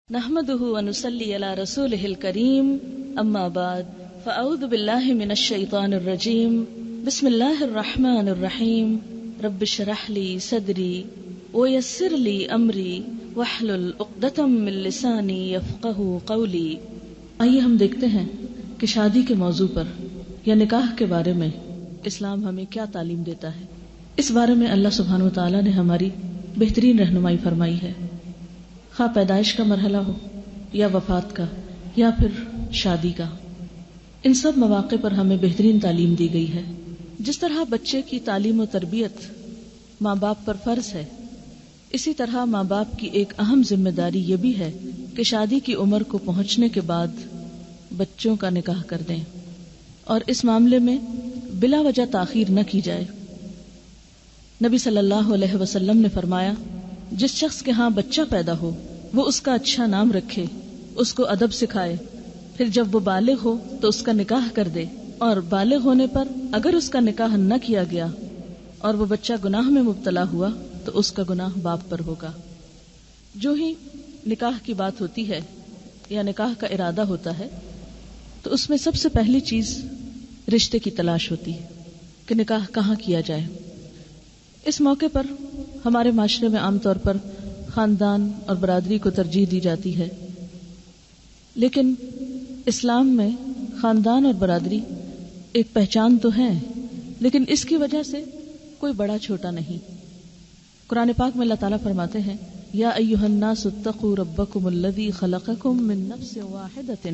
نحمده ونصلي على رسوله الكريم اما بعد فاعوذ بالله من الشيطان الرجيم بسم الله الرحمن الرحيم رب اشرح لي صدري ويسر لي امري واحلل عقدة من لساني يفقهوا قولي۔ آئیے ہم دیکھتے ہیں کہ شادی کے موضوع پر یا نکاح کے بارے میں اسلام ہمیں کیا تعلیم دیتا ہے۔ اس بارے میں اللہ سبحانہ وتعالی نے ہماری بہترین رہنمائی فرمائی ہے، خواہ پیدائش کا مرحلہ ہو یا وفات کا یا پھر شادی کا، ان سب مواقع پر ہمیں بہترین تعلیم دی گئی ہے۔ جس طرح بچے کی تعلیم و تربیت ماں باپ پر فرض ہے، اسی طرح ماں باپ کی ایک اہم ذمہ داری یہ بھی ہے کہ شادی کی عمر کو پہنچنے کے بعد بچوں کا نکاح کر دیں اور اس معاملے میں بلا وجہ تاخیر نہ کی جائے۔ نبی صلی اللہ علیہ وسلم نے فرمایا، جس شخص کے ہاں بچہ پیدا ہو وہ اس کا اچھا نام رکھے، اس کو ادب سکھائے، پھر جب وہ بالغ ہو تو اس کا نکاح کر دے، اور بالغ ہونے پر اگر اس کا نکاح نہ کیا گیا اور وہ بچہ گناہ میں مبتلا ہوا تو اس کا گناہ باپ پر ہوگا۔ جو ہی نکاح کی بات ہوتی ہے یا نکاح کا ارادہ ہوتا ہے تو اس میں سب سے پہلی چیز رشتے کی تلاش ہوتی ہے کہ نکاح کہاں کیا جائے۔ اس موقع پر ہمارے معاشرے میں عام طور پر خاندان اور برادری کو ترجیح دی جاتی ہے، لیکن اسلام میں خاندان اور برادری ایک پہچان تو ہے، لیکن اس کی وجہ سے کوئی بڑا چھوٹا نہیں۔ قرآن پاک میں اللہ تعالیٰ فرماتے ہیں، یا ایھا الناس اتقوا ربکم الذی خلقکم من نفس واحدۃ،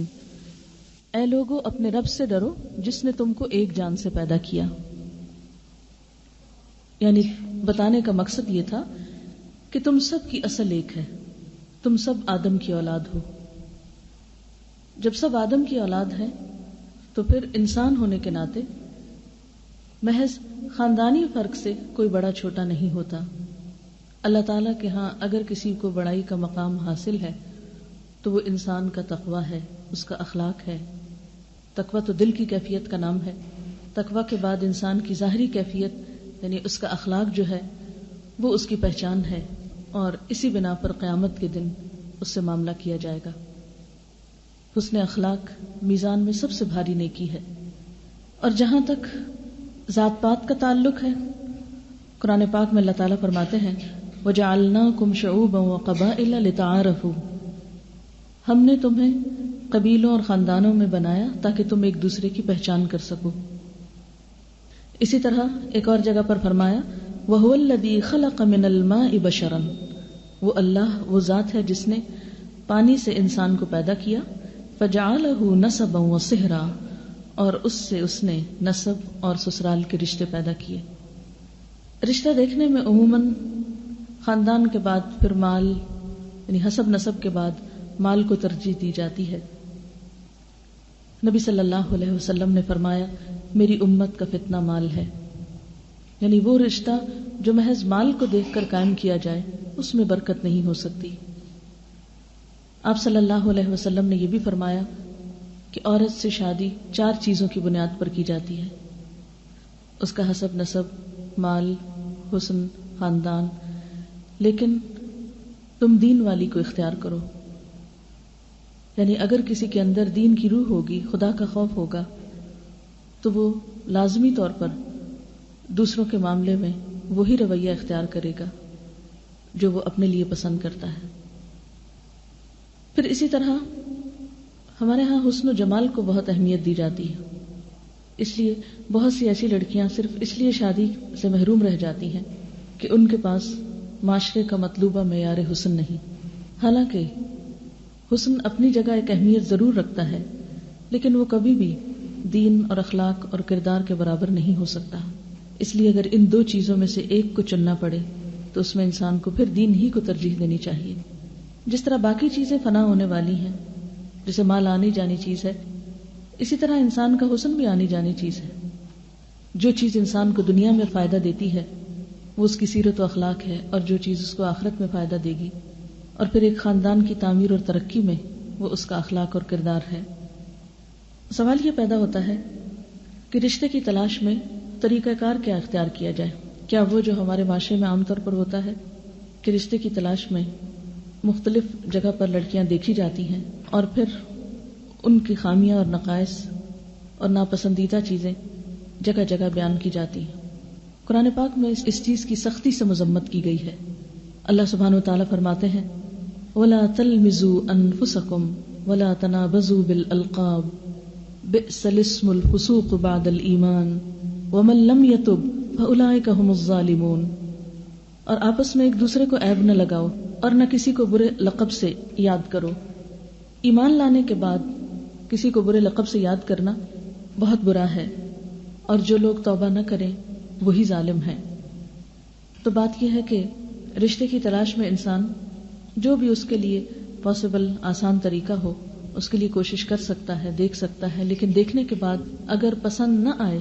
اے لوگو اپنے رب سے ڈرو جس نے تم کو ایک جان سے پیدا کیا۔ یعنی بتانے کا مقصد یہ تھا کہ تم سب کی اصل ایک ہے، تم سب آدم کی اولاد ہو۔ جب سب آدم کی اولاد ہے تو پھر انسان ہونے کے ناطے محض خاندانی فرق سے کوئی بڑا چھوٹا نہیں ہوتا۔ اللہ تعالیٰ کے ہاں اگر کسی کو بڑائی کا مقام حاصل ہے تو وہ انسان کا تقویٰ ہے، اس کا اخلاق ہے۔ تقویٰ تو دل کی کیفیت کا نام ہے۔ تقویٰ کے بعد انسان کی ظاہری کیفیت یعنی اس کا اخلاق جو ہے وہ اس کی پہچان ہے، اور اسی بنا پر قیامت کے دن اس سے معاملہ کیا جائے گا۔ حسن اخلاق میزان میں سب سے بھاری نیکی ہے۔ اور جہاں تک ذات پات کا تعلق ہے، قرآن پاک میں اللہ تعالیٰ فرماتے ہیں، وَجَعَلْنَاكُمْ شُعُوبًا وَقَبَائِلَ لِتَعَارَفُوا، ہم نے تمہیں قبیلوں اور خاندانوں میں بنایا تاکہ تم ایک دوسرے کی پہچان کر سکو۔ اسی طرح ایک اور جگہ پر فرمایا، وَهُوَ الَّذِي خَلَقَ مِنَ الْمَاءِ بَشَرًا، وہ اللہ وہ ذات ہے جس نے پانی سے انسان کو پیدا کیا، فَجَعَلَهُ نَسَبًا وَصِهْرًا، اور اس سے اس نے نسب اور سسرال کے رشتے پیدا کیے۔ رشتہ دیکھنے میں عموماً خاندان کے بعد پھر مال یعنی حسب نسب کے بعد مال کو ترجیح دی جاتی ہے۔ نبی صلی اللہ علیہ وسلم نے فرمایا، میری امت کا فتنہ مال ہے، یعنی وہ رشتہ جو محض مال کو دیکھ کر قائم کیا جائے اس میں برکت نہیں ہو سکتی۔ آپ صلی اللہ علیہ وسلم نے یہ بھی فرمایا کہ عورت سے شادی 4 چیزوں کی بنیاد پر کی جاتی ہے، اس کا حسب نسب، مال، حسن، خاندان، لیکن تم دین والی کو اختیار کرو۔ یعنی اگر کسی کے اندر دین کی روح ہوگی، خدا کا خوف ہوگا، تو وہ لازمی طور پر دوسروں کے معاملے میں وہی رویہ اختیار کرے گا جو وہ اپنے لیے پسند کرتا ہے۔ پھر اسی طرح ہمارے ہاں حسن و جمال کو بہت اہمیت دی جاتی ہے، اس لیے بہت سی ایسی لڑکیاں صرف اس لیے شادی سے محروم رہ جاتی ہیں کہ ان کے پاس معاشرے کا مطلوبہ معیار حسن نہیں۔ حالانکہ حسن اپنی جگہ ایک اہمیت ضرور رکھتا ہے، لیکن وہ کبھی بھی دین اور اخلاق اور کردار کے برابر نہیں ہو سکتا۔ اس لیے اگر ان 2 چیزوں میں سے ایک کو چننا پڑے تو اس میں انسان کو پھر دین ہی کو ترجیح دینی چاہیے۔ جس طرح باقی چیزیں فنا ہونے والی ہیں، جیسے مال آنی جانی چیز ہے، اسی طرح انسان کا حسن بھی آنی جانی چیز ہے۔ جو چیز انسان کو دنیا میں فائدہ دیتی ہے وہ اس کی سیرت و اخلاق ہے، اور جو چیز اس کو آخرت میں فائدہ دے گی اور پھر ایک خاندان کی تعمیر اور ترقی میں وہ اس کا اخلاق اور کردار ہے۔ سوال یہ پیدا ہوتا ہے کہ رشتے کی تلاش میں طریقہ کار کیا اختیار کیا جائے؟ کیا وہ جو ہمارے معاشرے میں عام طور پر ہوتا ہے کہ رشتے کی تلاش میں مختلف جگہ پر لڑکیاں دیکھی جاتی ہیں اور پھر ان کی خامیاں اور نقائص اور ناپسندیدہ چیزیں جگہ جگہ بیان کی جاتی ہیں. قرآن پاک میں اس چیز کی سختی سے مذمت کی گئی ہے. اللہ سبحانہ وتعالیٰ فرماتے ہیں وَلَا تَلْمِزُوا أَنفُسَكُمْ وَلَا تَنَابَزُوا بِالْأَلْقَابِ بِئْسَ الِاسْمُ الْفُسُوقُ بَعْدَ الْإِيمَانِ وَمَن لَّمْ يَتُبْ فَأُولَٰئِكَ هُمُ الظَّالِمُونَ. اور آپس میں ایک دوسرے کو عیب نہ لگاؤ اور نہ کسی کو برے لقب سے یاد کرو. ایمان لانے کے بعد کسی کو برے لقب سے یاد کرنا بہت برا ہے، اور جو لوگ توبہ نہ کریں وہی ظالم ہیں. تو بات یہ ہے کہ رشتے کی تلاش میں انسان جو بھی اس کے لیے پاسبل آسان طریقہ ہو اس کے لیے کوشش کر سکتا ہے، دیکھ سکتا ہے، لیکن دیکھنے کے بعد اگر پسند نہ آئے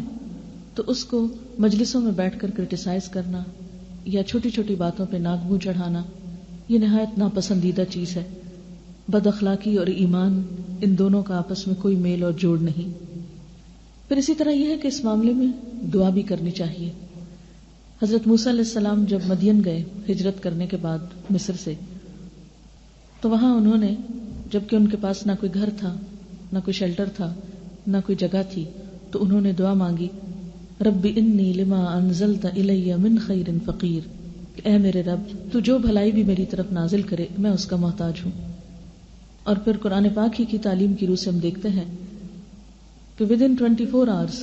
تو اس کو مجلسوں میں بیٹھ کر کرٹیسائز کرنا یا چھوٹی چھوٹی باتوں پہ ناک منہ چڑھانا یہ نہایت ناپسندیدہ چیز ہے. بد اخلاقی اور ایمان ان دونوں کا آپس میں کوئی میل اور جوڑ نہیں. پھر اسی طرح یہ ہے کہ اس معاملے میں دعا بھی کرنی چاہیے. حضرت موسیٰ علیہ السلام جب مدین گئے ہجرت کرنے کے بعد مصر سے، تو وہاں انہوں نے، جبکہ ان کے پاس نہ کوئی گھر تھا، نہ کوئی شیلٹر تھا، نہ کوئی جگہ تھی، تو انہوں نے دعا مانگی رب انی لما انزلت الی من خیر فقیر، کہ اے میرے رب تو جو بھلائی بھی میری طرف نازل کرے میں اس کا محتاج ہوں. اور پھر قرآن پاک ہی کی تعلیم کی روح سے ہم دیکھتے ہیں کہ ودن 24 آورز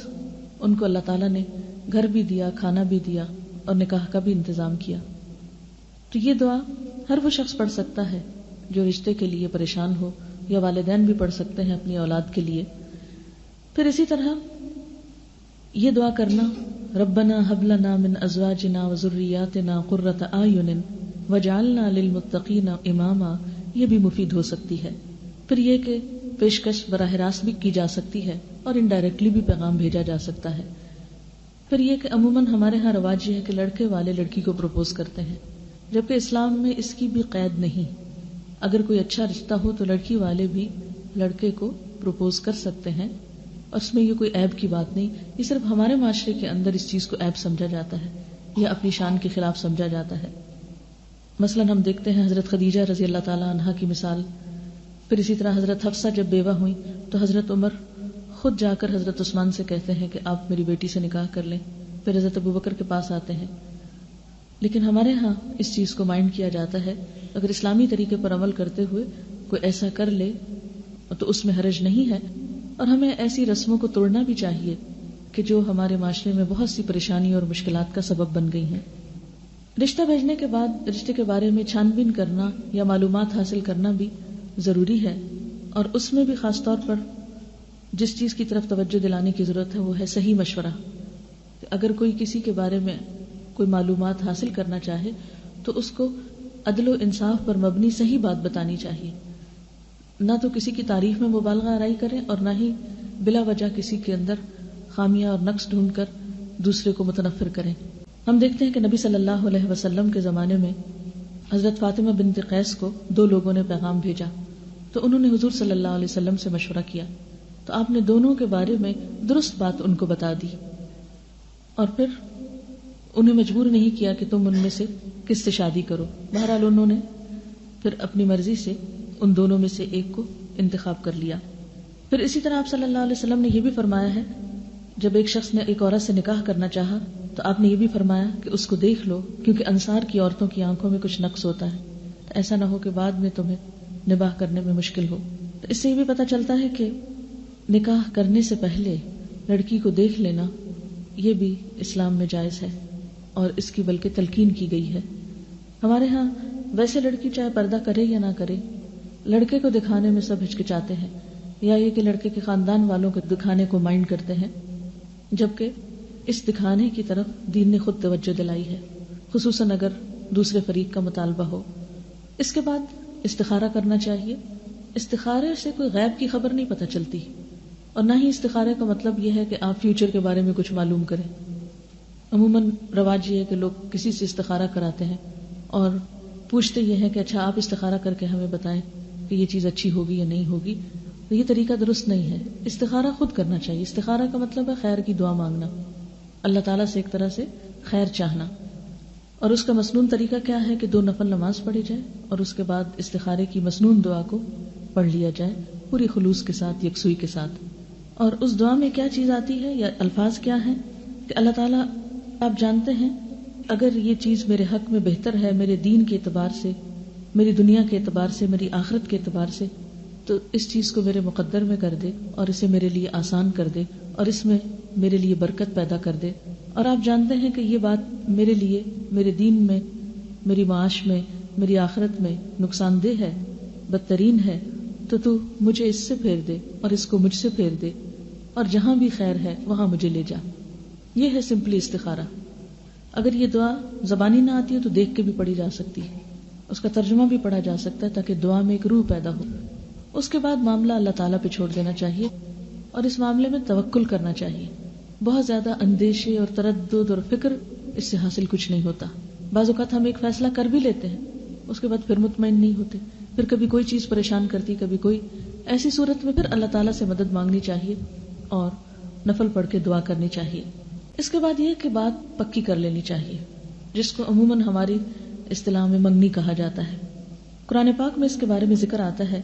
ان کو اللہ تعالیٰ نے گھر بھی دیا، کھانا بھی دیا اور نکاح کا بھی انتظام کیا. تو یہ دعا ہر وہ شخص پڑھ سکتا ہے جو رشتے کے لیے پریشان ہو، یا والدین بھی پڑھ سکتے ہیں اپنی اولاد کے لیے. پھر اسی طرح یہ دعا کرنا ربنا هب لنا من ازواجنا وذرياتنا قرة اعین واجعلنا للمتقین اماما، یہ بھی مفید ہو سکتی ہے. پھر یہ کہ پیشکش براہ راست بھی کی جا سکتی ہے اور انڈائریکٹلی بھی پیغام بھیجا جا سکتا ہے. پھر یہ کہ عموماً ہمارے ہاں رواج یہ ہے کہ لڑکے والے لڑکی کو پروپوز کرتے ہیں، جبکہ اسلام میں اس کی بھی قید نہیں. اگر کوئی اچھا رشتہ ہو تو لڑکی والے بھی لڑکے کو پروپوز کر سکتے ہیں، اور اس میں یہ کوئی عیب کی بات نہیں. یہ صرف ہمارے معاشرے کے اندر اس چیز کو عیب سمجھا جاتا ہے یا اپنی شان کے خلاف سمجھا جاتا ہے. مثلا ہم دیکھتے ہیں حضرت خدیجہ رضی اللہ تعالی عنہا کی مثال. پھر اسی طرح حضرت حفصہ جب بیوہ ہوئیں تو حضرت عمر خود جا کر حضرت عثمان سے کہتے ہیں کہ آپ میری بیٹی سے نکاح کر لیں. پھر حضرت ابوبکر کے پاس آتے ہیں. لیکن ہمارے ہاں اس چیز کو مائنڈ کیا جاتا ہے اگر اسلامی طریقے پر عمل کرتے ہوئے کوئی ایسا کر لے تو اس میں حرج نہیں ہے. اور ہمیں ایسی رسموں کو توڑنا بھی چاہیے کہ جو ہمارے معاشرے میں بہت سی پریشانی اور مشکلات کا سبب بن گئی ہیں. رشتہ بھیجنے کے بعد رشتے کے بارے میں چھان بین کرنا یا معلومات حاصل کرنا بھی ضروری ہے، اور اس میں بھی خاص طور پر جس چیز کی طرف توجہ دلانے کی ضرورت ہے وہ ہے صحیح مشورہ. اگر کوئی کسی کے بارے میں کوئی معلومات حاصل کرنا چاہے تو اس کو عدل و انصاف پر مبنی صحیح بات بتانی چاہیے، نہ تو کسی کی تعریف میں مبالغہ آرائی کریں اور نہ ہی بلا وجہ کسی کے اندر خامیاں اور نقص ڈھونڈ کر دوسرے کو متنفر کریں. ہم دیکھتے ہیں کہ نبی صلی اللہ علیہ وسلم کے زمانے میں حضرت فاطمہ بنت قیس کو 2 لوگوں نے پیغام بھیجا، تو انہوں نے حضور صلی اللہ علیہ وسلم سے مشورہ کیا، تو آپ نے دونوں کے بارے میں درست بات ان کو بتا دی، اور پھر انہیں مجبور نہیں کیا کہ تم ان میں سے کس سے شادی کرو. بہرحال انہوں نے پھر اپنی مرضی سے ان دونوں میں سے ایک کو انتخاب کر لیا. پھر اسی طرح آپ صلی اللہ علیہ وسلم نے یہ بھی فرمایا ہے، جب ایک شخص نے ایک عورت سے نکاح کرنا چاہا تو آپ نے یہ بھی فرمایا کہ اس کو دیکھ لو، کیونکہ انصار کی عورتوں کی آنکھوں میں کچھ نقص ہوتا ہے، تو ایسا نہ ہو کہ بعد میں تمہیں نباہ کرنے میں مشکل ہو. تو اس سے یہ بھی پتہ چلتا ہے کہ نکاح کرنے سے پہلے لڑکی کو دیکھ لینا یہ بھی اسلام میں جائز ہے، اور اس کی بلکہ تلقین کی گئی ہے. ہمارے ہاں ویسے لڑکی چاہے پردہ کرے یا نہ کرے، لڑکے کو دکھانے میں سب ہچکچاتے ہیں، یا یہ کہ لڑکے کے خاندان والوں کو دکھانے کو مائنڈ کرتے ہیں، جبکہ اس دکھانے کی طرف دین نے خود توجہ دلائی ہے، خصوصاً اگر دوسرے فریق کا مطالبہ ہو. اس کے بعد استخارہ کرنا چاہیے. استخارے سے کوئی غیب کی خبر نہیں پتہ چلتی، اور نہ ہی استخارے کا مطلب یہ ہے کہ آپ فیوچر کے بارے میں کچھ معلوم کریں. عموماً رواج یہ ہے کہ لوگ کسی سے استخارہ کراتے ہیں اور پوچھتے یہ ہے کہ اچھا آپ استخارہ کر کے ہمیں بتائیں کہ یہ چیز اچھی ہوگی یا نہیں ہوگی. تو یہ طریقہ درست نہیں ہے. استخارہ خود کرنا چاہیے. استخارہ کا مطلب ہے خیر کی دعا مانگنا، اللہ تعالیٰ سے ایک طرح سے خیر چاہنا. اور اس کا مسنون طریقہ کیا ہے کہ 2 نفل نماز پڑھی جائے اور اس کے بعد استخارے کی مسنون دعا کو پڑھ لیا جائے پوری خلوص کے ساتھ، یکسوئی کے ساتھ. اور اس دعا میں کیا چیز آتی ہے یا الفاظ کیا ہیں کہ اللہ تعالیٰ آپ جانتے ہیں اگر یہ چیز میرے حق میں بہتر ہے، میرے دین کے اعتبار سے، میری دنیا کے اعتبار سے، میری آخرت کے اعتبار سے، تو اس چیز کو میرے مقدر میں کر دے اور اسے میرے لیے آسان کر دے اور اس میں میرے لیے برکت پیدا کر دے. اور آپ جانتے ہیں کہ یہ بات میرے لیے، میرے دین میں، میری معاش میں، میری آخرت میں نقصان دہ ہے، بدترین ہے، تو مجھے اس سے پھیر دے اور اس کو مجھ سے پھیر دے اور جہاں بھی خیر ہے وہاں مجھے لے جا. یہ ہے سمپلی استخارہ. اگر یہ دعا زبانی نہ آتی ہے تو دیکھ کے بھی پڑھی جا سکتی ہے، اس کا ترجمہ بھی پڑھا جا سکتا ہے تاکہ دعا میں ایک روح پیدا ہو. اس کے بعد معاملہ اللہ تعالیٰ پہ چھوڑ دینا چاہیے اور اس معاملے میں توکل کرنا چاہیے. بہت زیادہ اندیشے اور تردد اور فکر اس سے حاصل کچھ نہیں ہوتا. بعض اوقات ہم ایک فیصلہ کر بھی لیتے ہیں، اس کے بعد پھر مطمئن نہیں ہوتے، پھر کبھی کوئی چیز پریشان کرتی، کبھی کوئی. ایسی صورت میں پھر اللہ تعالیٰ سے مدد مانگنی چاہیے اور نفل پڑھ کے دعا کرنی چاہیے. اس کے بعد یہ کہ بات پکی کر لینی چاہیے، جس کو عموماً ہماری اصطلاح میں منگنی کہا جاتا ہے. قرآن پاک میں اس کے بارے میں ذکر آتا ہے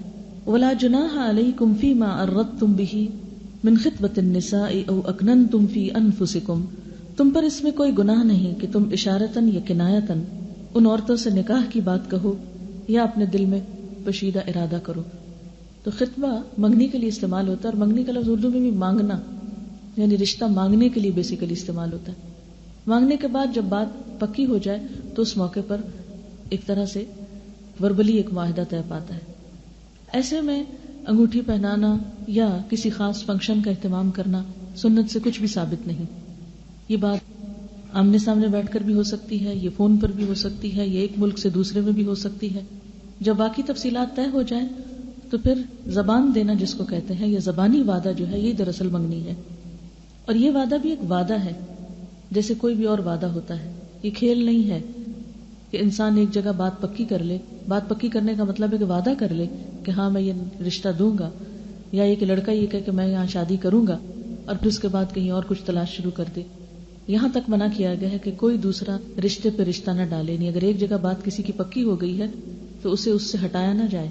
وَلَا جُنَاحَ عَلَيْكُمْ فِي مَا أَرَّدْتُمْ بِهِ مِنْ خِطْبَةِ النِّسَاءِ أَوْ أَكْنَنْتُمْ فِي أَنفُسِكُمْ. تم پر اس میں کوئی گناہ نہیں کہ تم اشارتاً یا کنایتاً ان عورتوں سے نکاح کی بات کہو یا اپنے دل میں پوشیدہ ارادہ کرو. تو خطبہ منگنی کے لیے استعمال ہوتا ہے، اور منگنی کا لفظ اردو میں بھی مانگنا، یعنی رشتہ مانگنے کے لیے بیسیکلی استعمال ہوتا ہے. مانگنے کے بعد جب بات پکی ہو جائے تو اس موقع پر ایک طرح سے وربلی ایک معاہدہ طے پاتا ہے. ایسے میں انگوٹھی پہنانا یا کسی خاص فنکشن کا اہتمام کرنا سنت سے کچھ بھی ثابت نہیں. یہ بات آمنے سامنے بیٹھ کر بھی ہو سکتی ہے، یہ فون پر بھی ہو سکتی ہے، یہ ایک ملک سے دوسرے میں بھی ہو سکتی ہے. جب باقی تفصیلات طے ہو جائیں تو پھر زبان دینا جس کو کہتے ہیں، یا زبانی وعدہ جو ہے، یہ دراصل منگنی ہے. اور یہ وعدہ بھی ایک وعدہ ہے جیسے کوئی بھی اور وعدہ ہوتا ہے. یہ کھیل نہیں ہے کہ انسان ایک جگہ بات پکی کر لے. بات پکی کرنے کا مطلب ہے کہ وعدہ کر لے کہ ہاں میں یہ رشتہ دوں گا، یا یہ کہ لڑکا یہ کہے کہ میں یہاں شادی کروں گا اور پھر اس کے بعد کہیں اور کچھ تلاش شروع کر دے. یہاں تک منع کیا گیا ہے کہ کوئی دوسرا رشتے پہ رشتہ نہ ڈالے. نہیں، اگر ایک جگہ بات کسی کی پکی ہو گئی ہے تو اسے اس سے ہٹایا نہ جائے،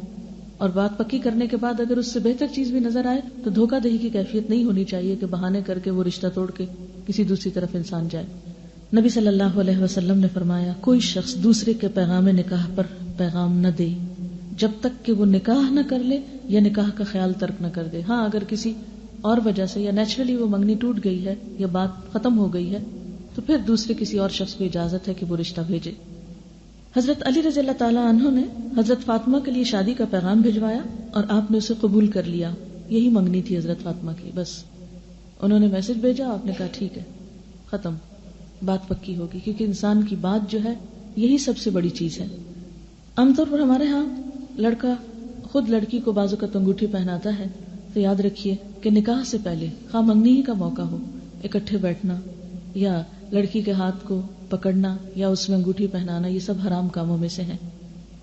اور بات پکی کرنے کے بعد اگر اس سے بہتر چیز بھی نظر آئے تو دھوکہ دہی کی کیفیت نہیں ہونی چاہیے کہ بہانے کر کے وہ رشتہ توڑ کے کسی دوسری طرف انسان جائے. نبی صلی اللہ علیہ وسلم نے فرمایا کوئی شخص دوسرے کے پیغام نکاح پر پیغام نہ دے جب تک کہ وہ نکاح نہ کر لے یا نکاح کا خیال ترک نہ کر دے. ہاں، اگر کسی اور وجہ سے یا نیچرلی وہ منگنی ٹوٹ گئی ہے یا بات ختم ہو گئی ہے تو پھر دوسرے کسی اور شخص کو اجازت ہے کہ وہ رشتہ بھیجے. حضرت علی رضی اللہ تعالیٰ عنہ نے حضرت فاطمہ کے لیے شادی کا پیغام بھجوایا اور آپ نے اسے قبول کر لیا. یہی منگنی تھی حضرت فاطمہ کی. بس انہوں نے میسج بھیجا، آپ نے کہا ٹھیک ہے، ختم، بات پکی ہوگی. کیونکہ انسان کی بات جو ہے یہی سب سے بڑی چیز ہے. عام طور پر ہمارے ہاں لڑکا خود لڑکی کو بازو کا انگوٹھی پہناتا ہے، تو یاد رکھیے کہ نکاح سے پہلے خواہ منگنی ہی کا موقع ہو، اکٹھے بیٹھنا یا لڑکی کے ہاتھ کو پکڑنا یا اس میں انگوٹھی پہنانا، یہ سب حرام کاموں میں سے ہیں.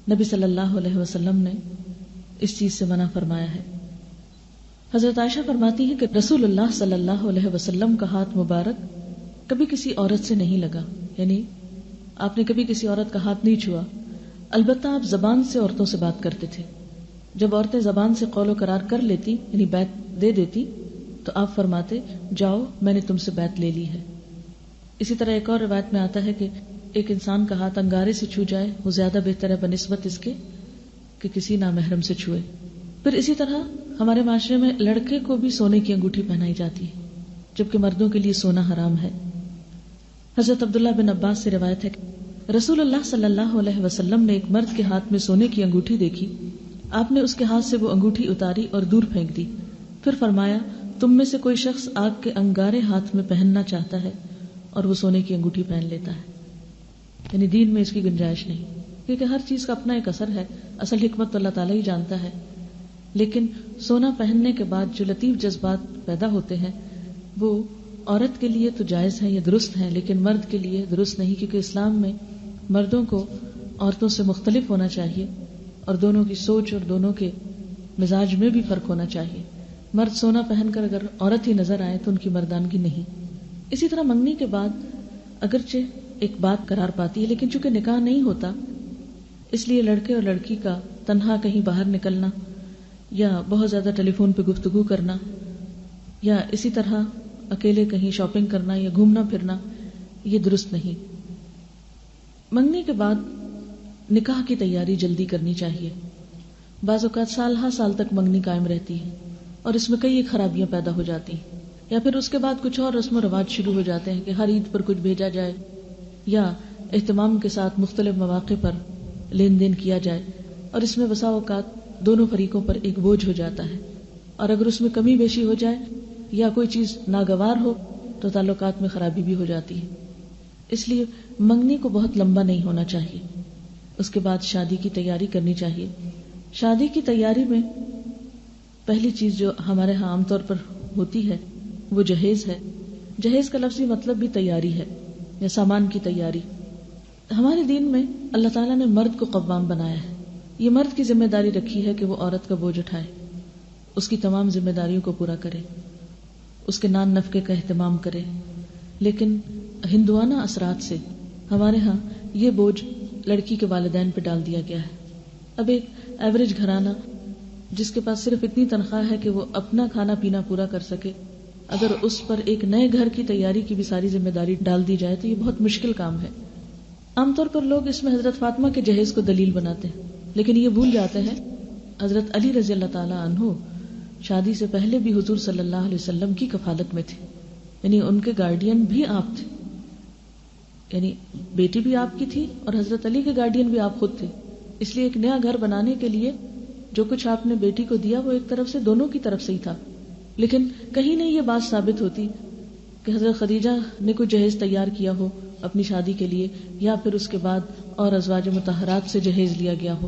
نبی صلی اللہ علیہ وسلم نے اس چیز سے منع فرمایا ہے. حضرت عائشہ فرماتی ہیں کہ رسول اللہ صلی اللہ علیہ وسلم کا ہاتھ مبارک کبھی کسی عورت سے نہیں لگا، یعنی آپ نے کبھی کسی عورت کا ہاتھ نہیں چھوا. البتہ آپ زبان سے عورتوں سے بات کرتے تھے. جب عورتیں زبان سے قول و قرار کر لیتی، یعنی بیعت دے دیتی، تو آپ فرماتے جاؤ میں نے تم سے بیعت لے لی ہے. اسی طرح ایک اور روایت میں آتا ہے کہ ایک انسان کا ہاتھ انگارے سے چھو جائے وہ زیادہ بہتر ہے بنسبت اس کے کہ کسی نامحرم سے چھوئے. پھر اسی طرح ہمارے معاشرے میں لڑکے کو بھی سونے کی انگوٹھی پہنائی جاتی ہے جبکہ مردوں کے لیے سونا حرام ہے. حضرت عبداللہ بن عباس سے روایت ہے کہ رسول اللہ صلی اللہ علیہ وسلم نے ایک مرد کے ہاتھ میں سونے کی انگوٹھی دیکھی. آپ نے اس کے ہاتھ سے وہ انگوٹھی اتاری اور دور پھینک دی. پھر فرمایا تم میں سے کوئی شخص آگ کے انگارے ہاتھ میں پہننا چاہتا ہے اور وہ سونے کی انگوٹھی پہن لیتا ہے. یعنی دین میں اس کی گنجائش نہیں، کیونکہ ہر چیز کا اپنا ایک اثر ہے. اصل حکمت تو اللہ تعالیٰ ہی جانتا ہے، لیکن سونا پہننے کے بعد جو لطیف جذبات پیدا ہوتے ہیں وہ عورت کے لیے تو جائز ہیں یا درست ہیں، لیکن مرد کے لیے درست نہیں. کیونکہ اسلام میں مردوں کو عورتوں سے مختلف ہونا چاہیے اور دونوں کی سوچ اور دونوں کے مزاج میں بھی فرق ہونا چاہیے. مرد سونا پہن کر اگر عورت ہی نظر آئے تو ان کی مردانگی نہیں. اسی طرح منگنی کے بعد اگرچہ ایک بات قرار پاتی ہے. لیکن چونکہ نکاح نہیں ہوتا اس لیے لڑکے اور لڑکی کا تنہا کہیں باہر نکلنا یا بہت زیادہ ٹیلی فون پہ گفتگو کرنا یا اسی طرح اکیلے کہیں شاپنگ کرنا یا گھومنا پھرنا یہ درست نہیں. منگنی کے بعد نکاح کی تیاری جلدی کرنی چاہیے. بعض اوقات سال ہا سال تک منگنی قائم رہتی ہے اور اس میں کئی خرابیاں پیدا ہو جاتی ہیں، یا پھر اس کے بعد کچھ اور رسم و رواج شروع ہو جاتے ہیں کہ ہر عید پر کچھ بھیجا جائے یا اہتمام کے ساتھ مختلف مواقع پر لین دین کیا جائے، اور اس میں بسا اوقات دونوں فریقوں پر ایک بوجھ ہو جاتا ہے، اور اگر اس میں کمی بیشی ہو جائے یا کوئی چیز ناگوار ہو تو تعلقات میں خرابی بھی ہو جاتی ہے. اس لیے منگنی کو بہت لمبا نہیں ہونا چاہیے. اس کے بعد شادی کی تیاری کرنی چاہیے. شادی کی تیاری میں پہلی چیز جو ہمارے ہاں عام طور پر ہوتی ہے وہ جہیز ہے. جہیز کا لفظی مطلب بھی تیاری ہے یا سامان کی تیاری. ہمارے دین میں اللہ تعالیٰ نے مرد کو قوام بنایا ہے. یہ مرد کی ذمہ داری رکھی ہے کہ وہ عورت کا بوجھ اٹھائے، اس کی تمام ذمہ داریوں کو پورا کرے، اس کے نان نفقے کا اہتمام کرے. لیکن ہندوانہ اثرات سے ہمارے ہاں یہ بوجھ لڑکی کے والدین پہ ڈال دیا گیا ہے. اب ایک ایوریج گھرانہ جس کے پاس صرف اتنی تنخواہ ہے کہ وہ اپنا کھانا پینا پورا کر سکے، اگر اس پر ایک نئے گھر کی تیاری کی بھی ساری ذمہ داری ڈال دی جائے تو یہ بہت مشکل کام ہے. عام طور پر لوگ اس میں حضرت فاطمہ کے جہیز کو دلیل بناتے ہیں، لیکن یہ بھول جاتے ہیں حضرت علی رضی اللہ تعالی عنہ شادی سے پہلے بھی حضور صلی اللہ علیہ وسلم کی کفالت میں تھے، یعنی ان کے گارڈین بھی آپ تھے، یعنی بیٹی بھی آپ کی تھی اور حضرت علی کے گارڈین بھی آپ خود تھے. اس لیے ایک نیا گھر بنانے کے لیے جو کچھ آپ نے بیٹی کو دیا وہ ایک طرف سے دونوں کی طرف سے ہی تھا. لیکن کہیں نہیں یہ بات ثابت ہوتی کہ حضرت خدیجہ نے کوئی جہیز تیار کیا ہو اپنی شادی کے لیے یا پھر اس کے بعد اور ازواج مطہرات سے جہیز لیا گیا ہو.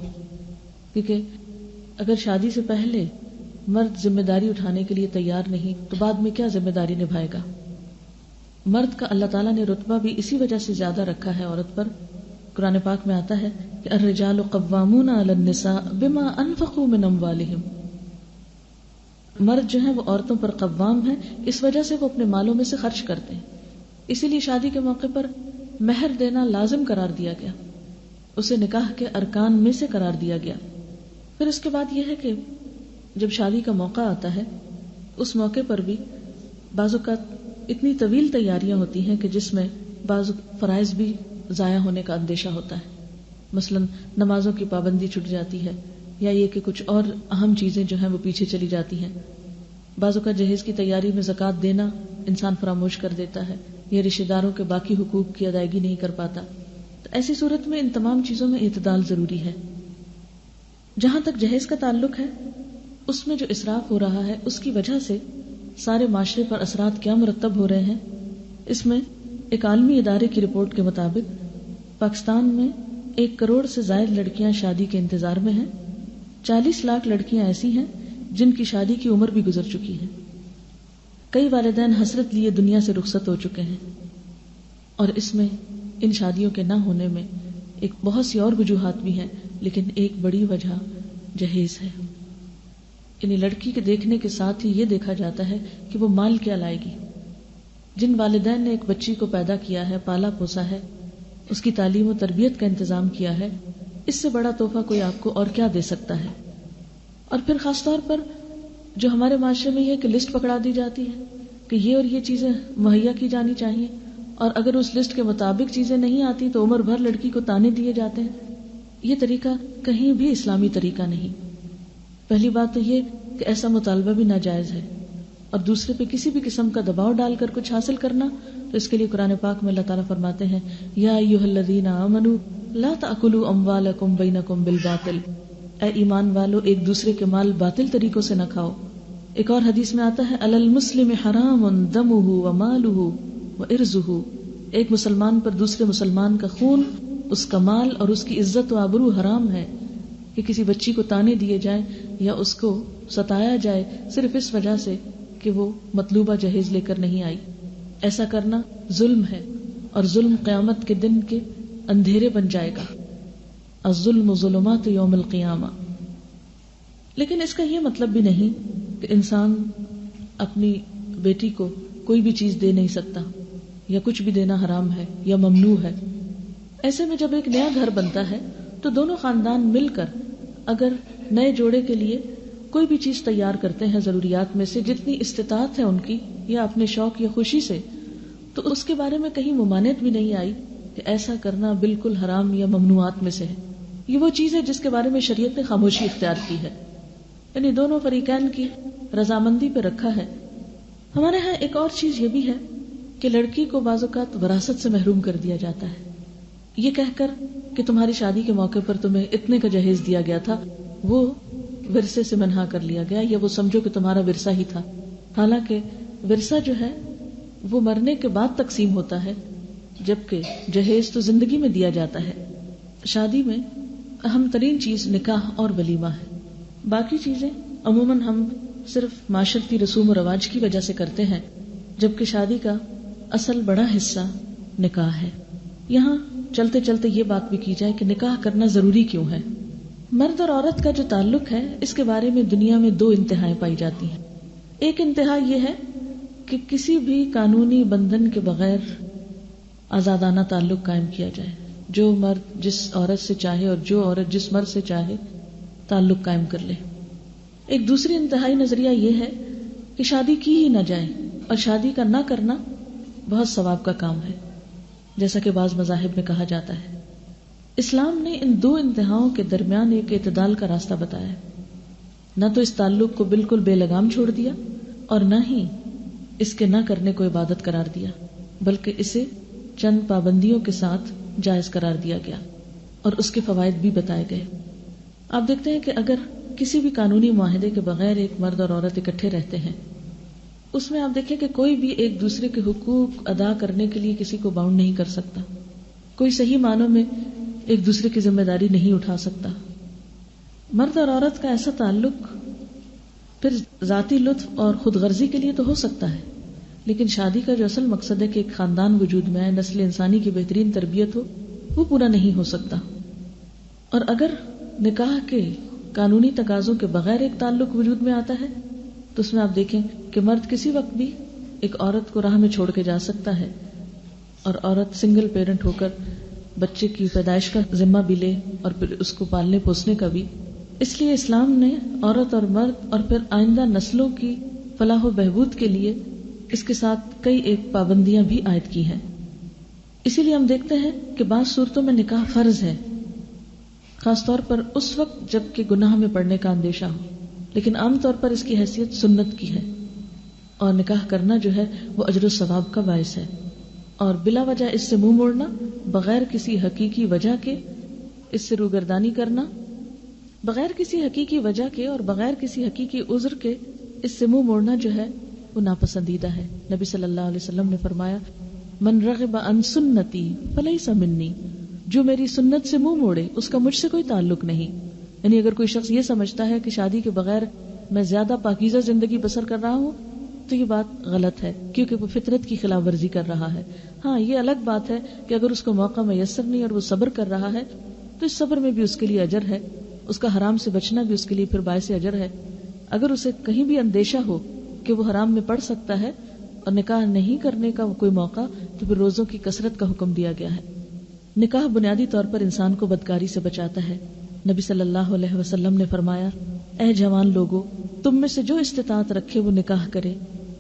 کیونکہ اگر شادی سے پہلے مرد ذمہ داری اٹھانے کے لیے تیار نہیں تو بعد میں کیا ذمہ داری نبھائے گا. مرد کا اللہ تعالیٰ نے رتبہ بھی اسی وجہ سے زیادہ رکھا ہے عورت پر. قرآن پاک میں آتا ہے کہ الرجال قوامون علی النساء بما انفقوا من اموالہم. مرد جو ہیں وہ عورتوں پر قوام ہیں اس وجہ سے وہ اپنے مالوں میں سے خرچ کرتے ہیں. اسی لیے شادی کے موقع پر مہر دینا لازم قرار دیا گیا، اسے نکاح کے ارکان میں سے قرار دیا گیا. پھر اس کے بعد یہ ہے کہ جب شادی کا موقع آتا ہے اس موقع پر بھی بعض اوقات اتنی طویل تیاریاں ہوتی ہیں کہ جس میں بعض فرائض بھی ضائع ہونے کا اندیشہ ہوتا ہے. مثلا نمازوں کی پابندی چھٹ جاتی ہے یا یہ کہ کچھ اور اہم چیزیں جو ہیں وہ پیچھے چلی جاتی ہیں. بعض اوقات جہیز کی تیاری میں زکوٰۃ دینا انسان فراموش کر دیتا ہے یا رشتہ داروں کے باقی حقوق کی ادائیگی نہیں کر پاتا. تو ایسی صورت میں ان تمام چیزوں میں اعتدال ضروری ہے. جہاں تک جہیز کا تعلق ہے اس میں جو اسراف ہو رہا ہے اس کی وجہ سے سارے معاشرے پر اثرات کیا مرتب ہو رہے ہیں. اس میں ایک عالمی ادارے کی رپورٹ کے مطابق پاکستان میں 1 کروڑ سے زائد لڑکیاں شادی کے انتظار میں ہیں. 40 لاکھ لڑکیاں ایسی ہیں جن کی شادی کی عمر بھی گزر چکی ہے. کئی والدین حسرت لیے دنیا سے رخصت ہو چکے ہیں. اور اس میں ان شادیوں کے نہ ہونے میں ایک بہت سی اور وجوہات بھی ہیں، لیکن ایک بڑی وجہ جہیز ہے. یعنی لڑکی کے دیکھنے کے ساتھ ہی یہ دیکھا جاتا ہے کہ وہ مال کیا لائے گی. جن والدین نے ایک بچی کو پیدا کیا ہے، پالا پوسا ہے، اس کی تعلیم و تربیت کا انتظام کیا ہے، اس سے بڑا تحفہ کوئی آپ کو اور کیا دے سکتا ہے. اور پھر خاص طور پر جو ہمارے معاشرے میں یہ کہ لسٹ پکڑا دی جاتی ہے کہ یہ اور یہ چیزیں مہیا کی جانی چاہیے، اور اگر اس لسٹ کے مطابق چیزیں نہیں آتی تو عمر بھر لڑکی کو تانے دیے جاتے ہیں. یہ طریقہ کہیں بھی اسلامی طریقہ نہیں. پہلی بات تو یہ کہ ایسا مطالبہ بھی ناجائز ہے، اور دوسرے پہ کسی بھی قسم کا دباؤ ڈال کر کچھ حاصل کرنا تو اس کے لیے قرآن پاک میں اللہ تعالیٰ فرماتے ہیں یا ایھا الذین آمنوا لا تأکلوا اموالکم بینکم بالباطل. اے ایمان والو ایک دوسرے کے مال باطل طریقوں سے نہ کھاؤ. ایک اور حدیث میں آتا ہے علی المسلم حرام دمہ ومالہ وعرضہ. ایک مسلمان پر دوسرے مسلمان کا خون، اس کا مال اور اس کی عزت و آبرو حرام ہے. کہ کسی بچی کو تانے دیے جائیں یا اس کو ستایا جائے صرف اس وجہ سے کہ وہ مطلوبہ جہیز لے کر نہیں آئی. ایسا کرنا ظلم ہے، اور ظلم قیامت کے دن کے اندھیرے بن جائے گا. الظلم ظلمات یوم القیامہ. لیکن اس کا یہ مطلب بھی نہیں کہ انسان اپنی بیٹی کو کوئی بھی چیز دے نہیں سکتا. یا کچھ بھی دینا حرام ہے یا ممنوع ہے. ایسے میں جب ایک نیا گھر بنتا ہے تو دونوں خاندان مل کر اگر نئے جوڑے کے لیے کوئی بھی چیز تیار کرتے ہیں ضروریات میں سے جتنی استطاعت ہے ان کی یا اپنے شوق یا خوشی سے، تو اس کے بارے میں کہیں ممانعت بھی نہیں آئی کہ ایسا کرنا بالکل حرام یا ممنوعات میں سے ہے. یہ وہ چیز ہے جس کے بارے میں شریعت نے خاموشی اختیار کی ہے، یعنی دونوں فریقین کی رضامندی پہ رکھا ہے. ہمارے ہاں ایک اور چیز یہ بھی ہے کہ لڑکی کو بعض اوقات وراثت سے محروم کر دیا جاتا ہے، یہ کہہ کر کہ تمہاری شادی کے موقع پر تمہیں اتنے کا جہیز دیا گیا تھا، وہ ورثے سے منہا کر لیا گیا، یا وہ سمجھو کہ تمہارا ورثہ ہی تھا. حالانکہ ورثہ جو ہے وہ مرنے کے بعد تقسیم ہوتا ہے، جبکہ جہیز تو زندگی میں دیا جاتا ہے. شادی میں اہم ترین چیز نکاح اور ولیمہ ہے. باقی چیزیں عموماً ہم صرف معاشرتی رسوم و رواج کی وجہ سے کرتے ہیں، جبکہ شادی کا اصل بڑا حصہ نکاح ہے. یہاں چلتے چلتے یہ بات بھی کی جائے کہ نکاح کرنا ضروری کیوں ہے. مرد اور عورت کا جو تعلق ہے اس کے بارے میں دنیا میں دو انتہائیں پائی جاتی ہیں. ایک انتہا یہ ہے کہ کسی بھی قانونی بندھن کے بغیر آزادانہ تعلق قائم کیا جائے، جو مرد جس عورت سے چاہے اور جو عورت جس مرد سے چاہے تعلق قائم کر لے. ایک دوسری انتہائی نظریہ یہ ہے کہ شادی کی ہی نہ جائے، اور شادی کا نہ کرنا بہت ثواب کا کام ہے، جیسا کہ بعض مذاہب میں کہا جاتا ہے. اسلام نے ان دو انتہاؤں کے درمیان ایک اعتدال کا راستہ بتایا ہے. نہ تو اس تعلق کو بالکل بے لگام چھوڑ دیا اور نہ ہی اس کے نہ کرنے کو عبادت قرار دیا، بلکہ اسے چند پابندیوں کے ساتھ جائز قرار دیا گیا اور اس کے فوائد بھی بتائے گئے. آپ دیکھتے ہیں کہ اگر کسی بھی قانونی معاہدے کے بغیر ایک مرد اور عورت اکٹھے رہتے ہیں، اس میں آپ دیکھیں کہ کوئی بھی ایک دوسرے کے حقوق ادا کرنے کے لیے کسی کو باؤنڈ نہیں کر سکتا، کوئی صحیح معنوں میں ایک دوسرے کی ذمہ داری نہیں اٹھا سکتا. مرد اور عورت کا ایسا تعلق پھر ذاتی لطف اور خود غرضی کے لیے تو ہو سکتا ہے، لیکن شادی کا جو اصل مقصد ہے کہ ایک خاندان وجود میں آئے، نسل انسانی کی بہترین تربیت ہو، وہ پورا نہیں ہو سکتا. اور اگر نکاح کے قانونی تقاضوں کے بغیر ایک تعلق وجود میں آتا ہے تو اس میں آپ دیکھیں کہ مرد کسی وقت بھی ایک عورت کو راہ میں چھوڑ کے جا سکتا ہے، اور عورت سنگل پیرنٹ ہو کر بچے کی پیدائش کا ذمہ بھی لے اور پھر اس کو پالنے پوسنے کا بھی. اس لیے اسلام نے عورت اور مرد اور پھر آئندہ نسلوں کی فلاح و بہبود کے لیے اس کے ساتھ کئی ایک پابندیاں بھی عائد کی ہیں. اسی لیے ہم دیکھتے ہیں کہ بعض صورتوں میں نکاح فرض ہے، خاص طور پر اس وقت جب کہ گناہ میں پڑنے کا اندیشہ ہو، لیکن عام طور پر اس کی حیثیت سنت کی ہے، اور نکاح کرنا جو ہے وہ اجر و ثواب کا باعث ہے. اور بلا وجہ اس سے منہ موڑنا، بغیر کسی حقیقی وجہ کے اس سے روگردانی کرنا، بغیر کسی حقیقی وجہ کے اور بغیر کسی حقیقی عذر کے اس سے منہ موڑنا جو ہے وہ ناپسندیدہ ہے. نبی صلی اللہ علیہ وسلم نے فرمایا، من رغب عن سنتی فلیس منی، جو میری سنت سے منہ موڑے اس کا مجھ سے کوئی تعلق نہیں. یعنی اگر کوئی شخص یہ سمجھتا ہے کہ شادی کے بغیر میں زیادہ پاکیزہ زندگی بسر کر رہا ہوں تو یہ بات غلط ہے، کیونکہ وہ فطرت کی خلاف ورزی کر رہا ہے. ہاں، یہ الگ بات ہے کہ اگر اس کو موقع میسر نہیں اور وہ صبر کر رہا ہے تو اس صبر میں بھی اس کے لیے اجر ہے، اس کا حرام سے بچنا بھی اس کے لیے پھر باعث اجر ہے. اگر اسے کہیں بھی اندیشہ ہو کہ وہ حرام میں پڑ سکتا ہے اور نکاح نہیں کرنے کا کوئی موقع، تو پھر روزوں کی کثرت کا حکم دیا گیا ہے. نکاح بنیادی طور پر انسان کو بدکاری سے بچاتا ہے. نبی صلی اللہ علیہ وسلم نے فرمایا، اے جوان لوگو، تم میں سے جو استطاعت رکھے وہ نکاح کرے،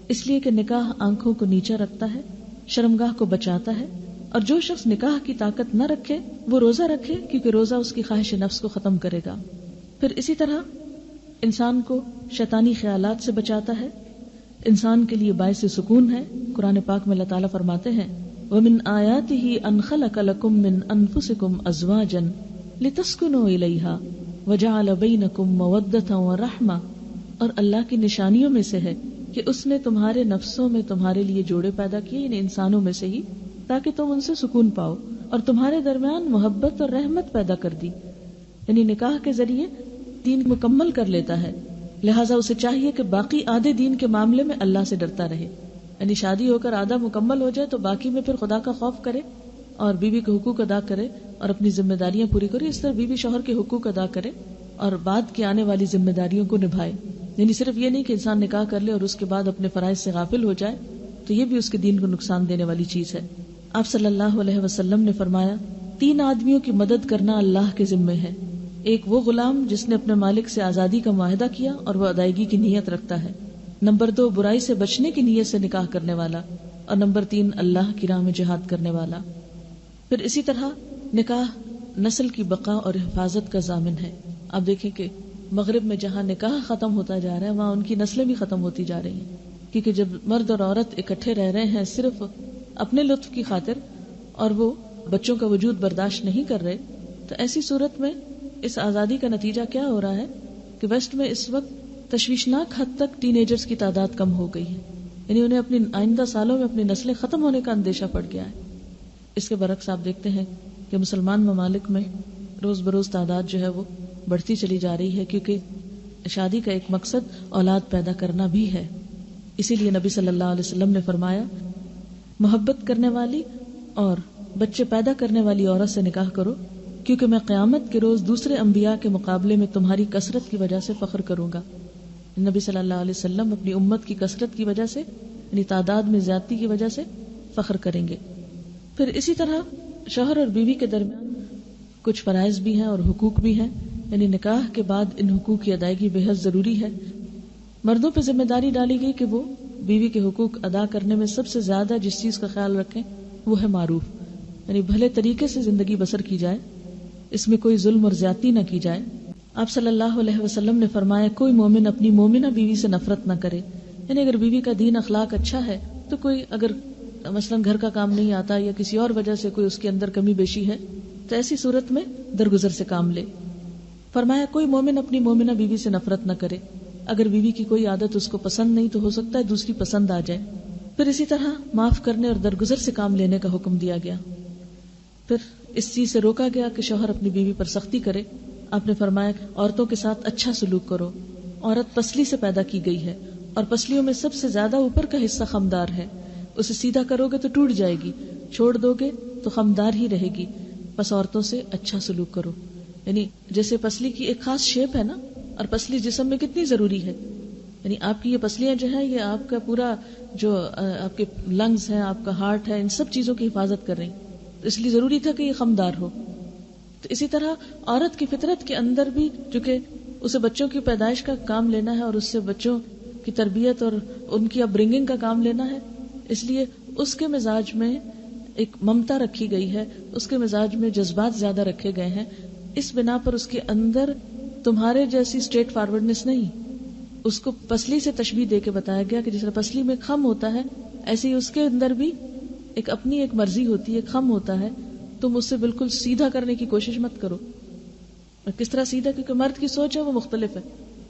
اس لیے کہ نکاح آنکھوں کو نیچا رکھتا ہے، شرمگاہ کو بچاتا ہے. اور جو شخص نکاح کی طاقت نہ رکھے وہ روزہ رکھے، کیونکہ روزہ اس کی خواہش نفس کو ختم کرے گا. پھر اسی طرح انسان کو شیطانی خیالات سے بچاتا ہے، انسان کے لیے باعث سکون ہے. قرآن پاک میں اللہ تعالیٰ فرماتے ہیں، وَمِنْ آيَاتِهِ أَنْ خَلَقَ لَكُم مِّنْ أَنفُسِكُمْ أَزْوَاجًا لِتَسْكُنُوا إِلَيْهَا وَجَعَلَ بَيْنَكُم مَّوَدَّةً وَرَحْمَةً، اور اللہ کی نشانیوں میں سے ہے کہ اس نے تمہارے نفسوں میں تمہارے لیے جوڑے پیدا کیے، یعنی انسانوں میں سے ہی، تاکہ تم ان سے سکون پاؤ، اور تمہارے درمیان محبت اور رحمت پیدا کر دی. یعنی نکاح کے ذریعے دین مکمل کر لیتا ہے، لہٰذا اسے چاہیے کہ باقی آدھے دین کے معاملے میں اللہ سے ڈرتا رہے. یعنی شادی ہو کر آدھا مکمل ہو جائے تو باقی میں پھر خدا کا خوف کرے اور بیوی کے حقوق ادا کرے اور اپنی ذمہ داریاں پوری کرے. اس طرح بیوی شوہر کے حقوق ادا کرے اور بعد کی آنے والی ذمہ داریوں کو نبھائے. یعنی صرف یہ نہیں کہ انسان نکاح کر لے اور اس کے بعد اپنے فرائض سے غافل ہو جائے، تو یہ بھی اس کے دین کو نقصان دینے والی چیز ہے۔ آپ صلی اللہ علیہ وسلم نے فرمایا 3 آدمیوں کی مدد کرنا اللہ کے ذمے ہے، ایک وہ غلام جس نے اپنے مالک سے آزادی کا معاہدہ کیا اور وہ ادائیگی کی نیت رکھتا ہے، نمبر 2 برائی سے بچنے کی نیت سے نکاح کرنے والا، اور نمبر 3 اللہ کی راہ میں جہاد کرنے والا۔ پھر اسی طرح نکاح نسل کی بقا اور حفاظت کا ضامن ہے۔ آپ دیکھیں کہ مغرب میں جہاں نکاح ختم ہوتا جا رہا ہے وہاں ان کی نسلیں بھی ختم ہوتی جا رہی ہیں، کیونکہ جب مرد اور عورت اکٹھے رہ رہے ہیں صرف اپنے لطف کی خاطر اور وہ بچوں کا وجود برداشت نہیں کر رہے، تو ایسی صورت میں اس آزادی کا نتیجہ کیا ہو رہا ہے کہ ویسٹ میں اس وقت تشویشناک حد تک ٹین ایجرز کی تعداد کم ہو گئی ہے، یعنی انہیں اپنی آئندہ سالوں میں اپنی نسلیں ختم ہونے کا اندیشہ پڑ گیا ہے۔ اس کے برعکس آپ دیکھتے ہیں کہ مسلمان ممالک میں روز بروز تعداد جو ہے وہ بڑھتی چلی جا رہی ہے، کیونکہ شادی کا ایک مقصد اولاد پیدا کرنا بھی ہے۔ اسی لیے نبی صلی اللہ علیہ وسلم نے فرمایا محبت کرنے والی اور بچے پیدا کرنے والی عورت سے نکاح کرو، کیونکہ میں قیامت کے روز دوسرے انبیاء کے مقابلے میں تمہاری کثرت کی وجہ سے فخر کروں گا۔ نبی صلی اللہ علیہ وسلم اپنی امت کی کثرت کی وجہ سے، یعنی تعداد میں زیادتی کی وجہ سے فخر کریں گے۔ پھر اسی طرح شوہر اور بیوی کے درمیان کچھ فرائض بھی ہیں اور حقوق بھی ہیں، یعنی نکاح کے بعد ان حقوق کی ادائیگی بے حد ضروری ہے۔ مردوں پہ ذمہ داری ڈالی گئی کہ وہ بیوی کے حقوق ادا کرنے میں سب سے زیادہ جس چیز کا خیال رکھیں وہ ہے معروف، یعنی بھلے طریقے سے زندگی بسر کی جائے، اس میں کوئی ظلم اور زیادتی نہ کی جائے۔ آپ صلی اللہ علیہ وسلم نے فرمایا کوئی مومن اپنی مومنہ بیوی سے نفرت نہ کرے، یعنی اگر بیوی کا دین اخلاق اچھا ہے تو کوئی اگر مثلا گھر کا کام نہیں آتا یا کسی اور وجہ سے کوئی اس کے اندر کمی بیشی ہے تو ایسی صورت میں درگزر سے کام لے۔ فرمایا کوئی مومن اپنی مومنہ بیوی سے نفرت نہ کرے، اگر بیوی کی کوئی عادت اس کو پسند نہیں تو ہو سکتا ہے دوسری پسند آ جائے۔ پھر اسی طرح معاف کرنے اور درگزر سے کام لینے کا حکم دیا گیا۔ پھر اس چیز سے روکا گیا کہ شوہر اپنی بیوی پر سختی کرے۔ آپ نے فرمایا عورتوں کے ساتھ اچھا سلوک کرو، عورت پسلی سے پیدا کی گئی ہے اور پسلیوں میں سب سے زیادہ اوپر کا حصہ خمدار ہے، اسے سیدھا کرو گے تو ٹوٹ جائے گی، چھوڑ دو گے تو خمدار ہی رہے گی، بس عورتوں سے اچھا سلوک کرو۔ یعنی جیسے پسلی کی ایک خاص شیپ ہے نا، اور پسلی جسم میں کتنی ضروری ہے، یعنی آپ کی یہ پسلیاں جو ہیں یہ آپ کا پورا جو آپ کے لنگز ہیں، آپ کا ہارٹ ہے، ان سب چیزوں کی حفاظت کر رہی ہیں، تو اس لیے ضروری تھا کہ یہ خمدار ہو۔ تو اسی طرح عورت کی فطرت کے اندر بھی چونکہ اسے بچوں کی پیدائش کا کام لینا ہے اور اس سے بچوں کی تربیت اور ان کی اپ برنگنگ کا کام لینا ہے، اس لیے اس کے مزاج میں ایک ممتا رکھی گئی ہے، اس کے مزاج میں جذبات زیادہ رکھے گئے ہیں، اس بنا پر اس کے اندر تمہارے جیسی اسٹریٹ فارورڈنس نہیں، اس کو پسلی سے تشبیہ دے کے بتایا گیا کہ جس طرح پسلی میں خم ہوتا ہے ایسے ہی اس کے اندر بھی ایک اپنی ایک مرضی ہوتی ہے، ایک خم ہوتا ہے، تم اس سے بالکل سیدھا کرنے کی کوشش مت کرو۔ اور کس طرح سیدھا؟ کیونکہ مرد کی سوچ ہے وہ مختلف ہے،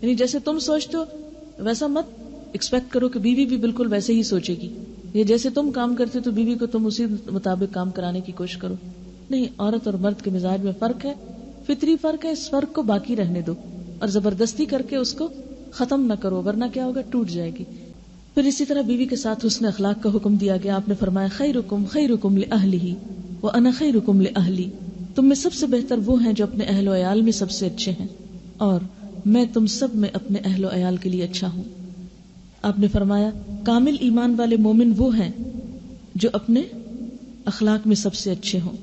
یعنی جیسے تم سوچتے ہو ویسا مت ایکسپیکٹ کرو کہ بیوی بھی بالکل ویسے ہی سوچے گی، یا جیسے تم کام کرتے تو بیوی کو تم اسی مطابق کام کرانے کی کوشش کرو۔ نہیں، عورت اور مرد کے مزاج میں فرق ہے، فطری فرق ہے، اس فرق کو باقی رہنے دو اور زبردستی کر کے اس کو ختم نہ کرو، ورنہ کیا ہوگا، ٹوٹ جائے گی۔ پھر اسی طرح بیوی کے ساتھ حسن اخلاق کا حکم دیا گیا۔ آپ نے فرمایا خیرکم خیرکم لأہلہ وانا خیرکم لأہلی، تم میں سب سے بہتر وہ ہیں جو اپنے اہل و عیال میں سب سے اچھے ہیں اور میں تم سب میں اپنے اہل و عیال کے لیے اچھا ہوں۔ آپ نے فرمایا کامل ایمان والے مومن وہ ہیں جو اپنے اخلاق میں سب سے اچھے ہوں،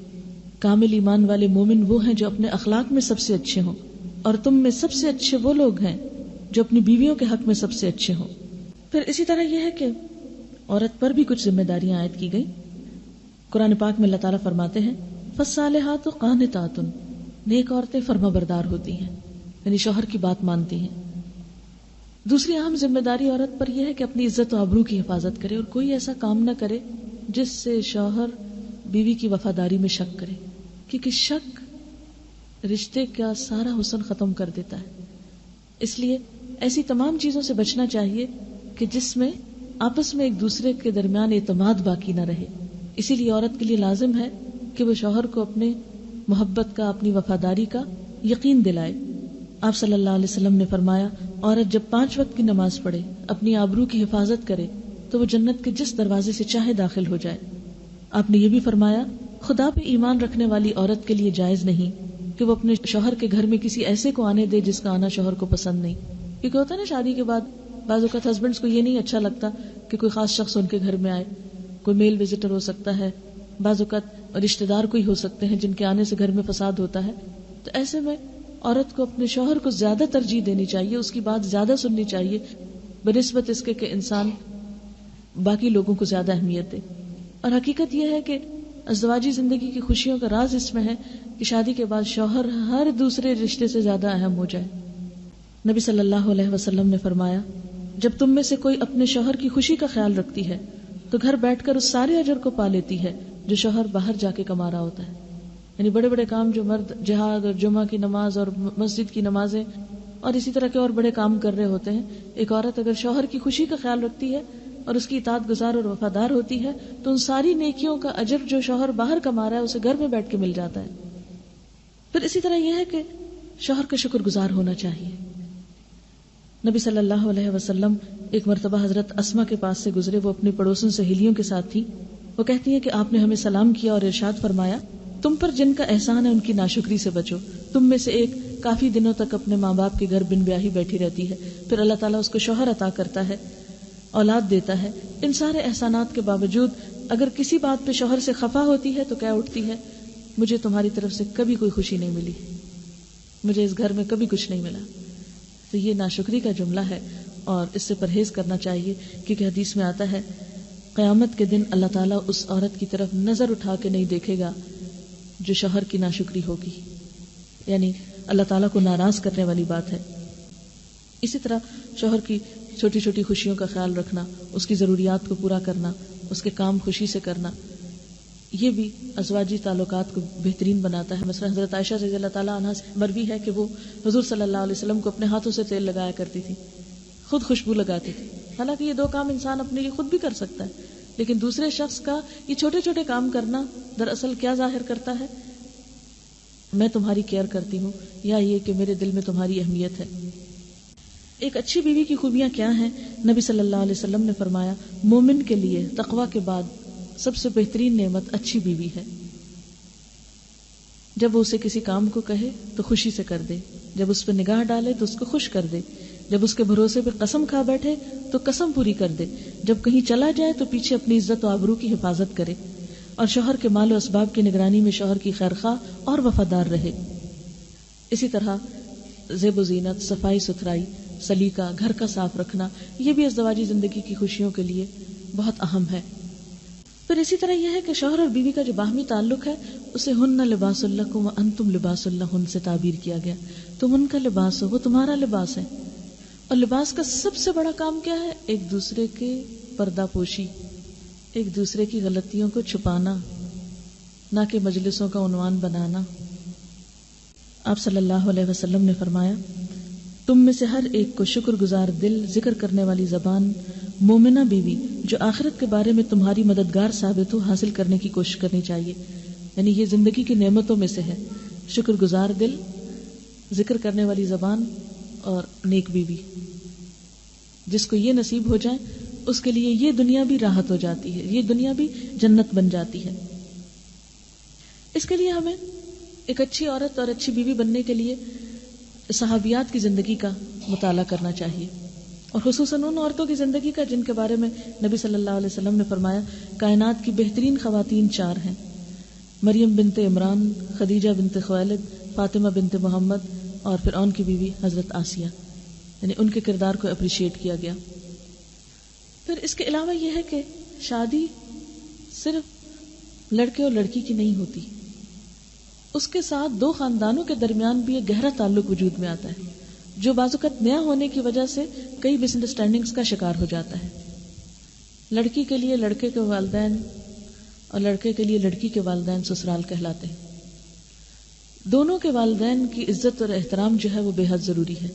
کامل ایمان والے مومن وہ ہیں جو اپنے اخلاق میں سب سے اچھے ہوں، اور تم میں سب سے اچھے وہ لوگ ہیں جو اپنی بیویوں کے حق میں سب سے اچھے ہوں۔ پھر اسی طرح یہ ہے کہ عورت پر بھی کچھ ذمہ داریاں عائد کی گئی۔ قرآن پاک میں اللہ تعالیٰ فرماتے ہیں فالصالحات قانتات، نیک عورتیں فرما بردار ہوتی ہیں، یعنی شوہر کی بات مانتی ہیں۔ دوسری اہم ذمہ داری عورت پر یہ ہے کہ اپنی عزت و آبرو کی حفاظت کرے اور کوئی ایسا کام نہ کرے جس سے شوہر بیوی کی وفاداری میں شک کرے، کیونکہ شک رشتے کا سارا حسن ختم کر دیتا ہے۔ اس لیے ایسی تمام چیزوں سے بچنا چاہیے کہ جس میں آپس میں ایک دوسرے کے درمیان اعتماد باقی نہ رہے۔ اسی لیے عورت کے لیے لازم ہے کہ وہ شوہر کو اپنے محبت کا، اپنی وفاداری کا یقین دلائے۔ آپ صلی اللہ علیہ وسلم نے فرمایا عورت جب 5 وقت کی نماز پڑھے، اپنی آبرو کی حفاظت کرے تو وہ جنت کے جس دروازے سے چاہے داخل ہو جائے۔ آپ نے یہ بھی فرمایا خدا پہ ایمان رکھنے والی عورت کے لیے جائز نہیں کہ وہ اپنے شوہر کے گھر میں کسی ایسے کو آنے دے جس کا آنا شوہر کو پسند نہیں، کیونکہ ہوتا ہے نا شادی کے بعد بعض اوقات ہسبینڈز کو یہ نہیں اچھا لگتا کہ کوئی خاص شخص ان کے گھر میں آئے، کوئی میل وزٹر ہو سکتا ہے، بعض اوقات رشتہ دار کوئی ہو سکتے ہیں جن کے آنے سے گھر میں فساد ہوتا ہے. تو ایسے میں عورت کو اپنے شوہر کو زیادہ ترجیح دینی چاہیے، اس کی بات زیادہ سننی چاہیے بنسبت اس کے کہ انسان باقی لوگوں کو زیادہ اہمیت دے. اور حقیقت یہ ہے کہ ازدواجی زندگی کی خوشیوں کا راز اس میں ہے کہ شادی کے بعد شوہر ہر دوسرے رشتے سے زیادہ اہم ہو جائے. نبی صلی اللہ علیہ وسلم نے فرمایا، جب تم میں سے کوئی اپنے شوہر کی خوشی کا خیال رکھتی ہے تو گھر بیٹھ کر اس سارے اجر کو پا لیتی ہے جو شوہر باہر جا کے کما رہا ہوتا ہے. یعنی بڑے بڑے کام جو مرد جہاد اور جمعہ کی نماز اور مسجد کی نمازیں اور اسی طرح کے اور بڑے کام کر رہے ہوتے ہیں، ایک عورت اگر شوہر کی خوشی کا خیال رکھتی ہے اور اس کی اطاعت گزار اور وفادار ہوتی ہے تو ان ساری نیکیوں کا اجر جو شوہر باہر کما رہا ہے اسے گھر میں بیٹھ کے مل جاتا ہے. پھر اسی طرح یہ ہے کہ شوہر کا شکر گزار ہونا چاہیے. نبی صلی اللہ علیہ وسلم ایک مرتبہ حضرت اسما کے پاس سے گزرے، وہ اپنی پڑوسن سہیلیوں کے ساتھ تھی. وہ کہتی ہے کہ آپ نے ہمیں سلام کیا اور ارشاد فرمایا، تم پر جن کا احسان ہے ان کی ناشکری سے بچو. تم میں سے ایک کافی دنوں تک اپنے ماں باپ کے گھر بن بیاہی بیٹھی رہتی ہے، پھر اللہ تعالیٰ اس کو شوہر عطا کرتا ہے، اولاد دیتا ہے. ان سارے احسانات کے باوجود اگر کسی بات پہ شوہر سے خفا ہوتی ہے تو کہہ اٹھتی ہے، مجھے تمہاری طرف سے کبھی کوئی خوشی نہیں ملی، مجھے اس گھر میں کبھی کچھ نہیں ملا. تو یہ ناشکری کا جملہ ہے اور اس سے پرہیز کرنا چاہیے، کیونکہ حدیث میں آتا ہے قیامت کے دن اللہ تعالیٰ اس عورت کی طرف نظر اٹھا کے نہیں دیکھے گا جو شوہر کی ناشکری ہوگی. یعنی اللہ تعالیٰ کو ناراض کرنے والی بات ہے. اسی طرح شوہر کی چھوٹی چھوٹی خوشیوں کا خیال رکھنا، اس کی ضروریات کو پورا کرنا، اس کے کام خوشی سے کرنا، یہ بھی ازواجی تعلقات کو بہترین بناتا ہے. مثلا حضرت عائشہ رضی اللہ تعالیٰ عنہ سے مروی ہے کہ وہ حضور صلی اللہ علیہ وسلم کو اپنے ہاتھوں سے تیل لگایا کرتی تھی، خود خوشبو لگاتی تھی. حالانکہ یہ دو کام انسان اپنے لیے خود بھی کر سکتا ہے، لیکن دوسرے شخص کا یہ چھوٹے چھوٹے کام کرنا دراصل کیا ظاہر کرتا ہے؟ میں تمہاری کیئر کرتی ہوں، یا یہ کہ میرے دل میں تمہاری اہمیت ہے. ایک اچھی بیوی کی خوبیاں کیا ہیں؟ نبی صلی اللہ علیہ وسلم نے فرمایا، مومن کے لیے تقوی کے بعد سب سے بہترین نعمت اچھی بیوی ہے. جب وہ اسے کسی کام کو کہے تو خوشی سے کر دے، جب اس پہ نگاہ ڈالے تو اس کو خوش کر دے، جب اس کے بھروسے پہ قسم کھا بیٹھے تو قسم پوری کر دے، جب کہیں چلا جائے تو پیچھے اپنی عزت و آبرو کی حفاظت کرے، اور شوہر کے مال و اسباب کی نگرانی میں شوہر کی خیرخواہ اور وفادار رہے. اسی طرح زیب و زینت، صفائی ستھرائی، سلیقہ، گھر کا صاف رکھنا، یہ بھی ازدواجی زندگی کی خوشیوں کے لیے بہت اہم ہے. پھر اسی طرح یہ ہے کہ شوہر اور بیوی کا جو باہمی تعلق ہے اسے ہن لباس لکم وانتم لباس لہن سے تعبیر کیا گیا. تم ان کا لباس ہو، وہ تمہارا لباس ہے. اور لباس کا سب سے بڑا کام کیا ہے؟ ایک دوسرے کے پردہ پوشی، ایک دوسرے کی غلطیوں کو چھپانا، نہ کہ مجلسوں کا عنوان بنانا. آپ صلی اللہ علیہ وسلم نے فرمایا، تم میں سے ہر ایک کو شکر گزار دل، ذکر کرنے والی زبان، مومنہ بیوی جو آخرت کے بارے میں تمہاری مددگار ثابت ہو، حاصل کرنے کی کوشش کرنی چاہیے. یعنی یہ زندگی کی نعمتوں میں سے ہے، شکر گزار دل، ذکر کرنے والی زبان اور نیک بیوی. جس کو یہ نصیب ہو جائے اس کے لیے یہ دنیا بھی راحت ہو جاتی ہے، یہ دنیا بھی جنت بن جاتی ہے. اس کے لیے ہمیں ایک اچھی عورت اور اچھی بیوی بننے کے لیے صحابیات کی زندگی کا مطالعہ کرنا چاہیے، اور خصوصاً ان عورتوں کی زندگی کا جن کے بارے میں نبی صلی اللہ علیہ وسلم نے فرمایا کائنات کی بہترین خواتین 4 ہیں: مریم بنت عمران، خدیجہ بنت خویلد، فاطمہ بنت محمد اور فرعون کی بیوی حضرت آسیہ. یعنی ان کے کردار کو اپریشیٹ کیا گیا. پھر اس کے علاوہ یہ ہے کہ شادی صرف لڑکے اور لڑکی کی نہیں ہوتی، اس کے ساتھ 2 خاندانوں کے درمیان بھی ایک گہرا تعلق وجود میں آتا ہے جو بعض اوقات نیا ہونے کی وجہ سے کئی مس انڈرسٹینڈنگز کا شکار ہو جاتا ہے. لڑکی کے لیے لڑکے کے والدین اور لڑکے کے لیے لڑکی کے والدین سسرال کہلاتے ہیں. دونوں کے والدین کی عزت اور احترام جو ہے وہ بے حد ضروری ہے.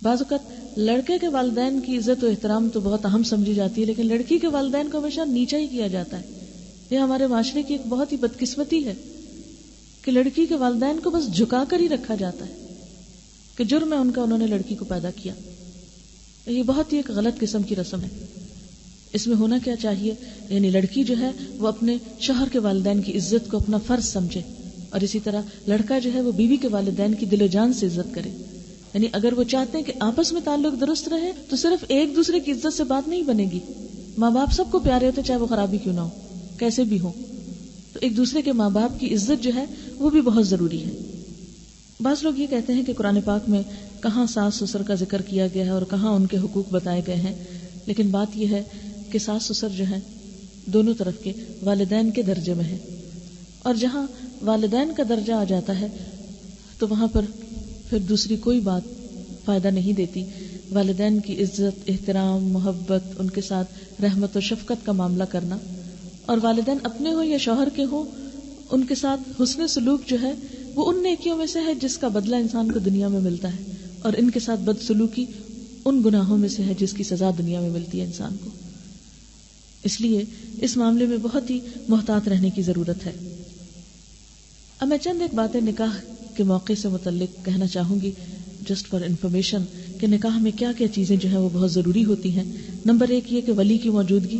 بعض اوقات لڑکے کے والدین کی عزت و احترام تو بہت اہم سمجھی جاتی ہے، لیکن لڑکی کے والدین کو ہمیشہ نیچا ہی کیا جاتا ہے. یہ ہمارے معاشرے کی ایک بہت ہی بدقسمتی ہے کہ لڑکی کے والدین کو بس جھکا کر ہی رکھا جاتا ہے کہ جرم ہے ان کا، انہوں نے لڑکی کو پیدا کیا. یہ بہت ہی ایک غلط قسم کی رسم ہے. اس میں ہونا کیا چاہیے؟ یعنی لڑکی جو ہے وہ اپنے شوہر کے والدین کی عزت کو اپنا فرض سمجھے، اور اسی طرح لڑکا جو ہے وہ بیوی کے والدین کی دل و جان سے عزت کرے. یعنی اگر وہ چاہتے ہیں کہ آپس میں تعلق درست رہے تو صرف ایک دوسرے کی عزت سے بات نہیں بنے گی. ماں باپ سب کو پیارے ہوتے چاہے وہ خرابی کیوں نہ ہو, کیسے بھی ہو, تو ایک دوسرے کے ماں باپ کی عزت جو ہے وہ بھی بہت ضروری ہے. بعض لوگ یہ کہتے ہیں کہ قرآن پاک میں کہاں ساس سسر کا ذکر کیا گیا ہے اور کہاں ان کے حقوق بتائے گئے ہیں, لیکن بات یہ ہے کہ ساس سسر جو ہیں دونوں طرف کے والدین کے درجے میں ہے, اور جہاں والدین کا درجہ آ جاتا ہے تو وہاں پر پھر دوسری کوئی بات فائدہ نہیں دیتی. والدین کی عزت, احترام, محبت, ان کے ساتھ رحمت و شفقت کا معاملہ کرنا, اور والدین اپنے ہوں یا شوہر کے ہوں ان کے ساتھ حسن سلوک جو ہے وہ ان نیکیوں میں سے ہے جس کا بدلہ انسان کو دنیا میں ملتا ہے, اور ان کے ساتھ بد سلوکی ان گناہوں میں سے ہے جس کی سزا دنیا میں ملتی ہے انسان کو. اس لیے اس معاملے میں بہت ہی محتاط رہنے کی ضرورت ہے. اب میں چند ایک باتیں نکاح کے موقع سے متعلق کہنا چاہوں گی, جسٹ فار انفارمیشن, کہ نکاح میں کیا کیا چیزیں جو ہیں وہ بہت ضروری ہوتی ہیں. نمبر 1 یہ کہ ولی کی موجودگی.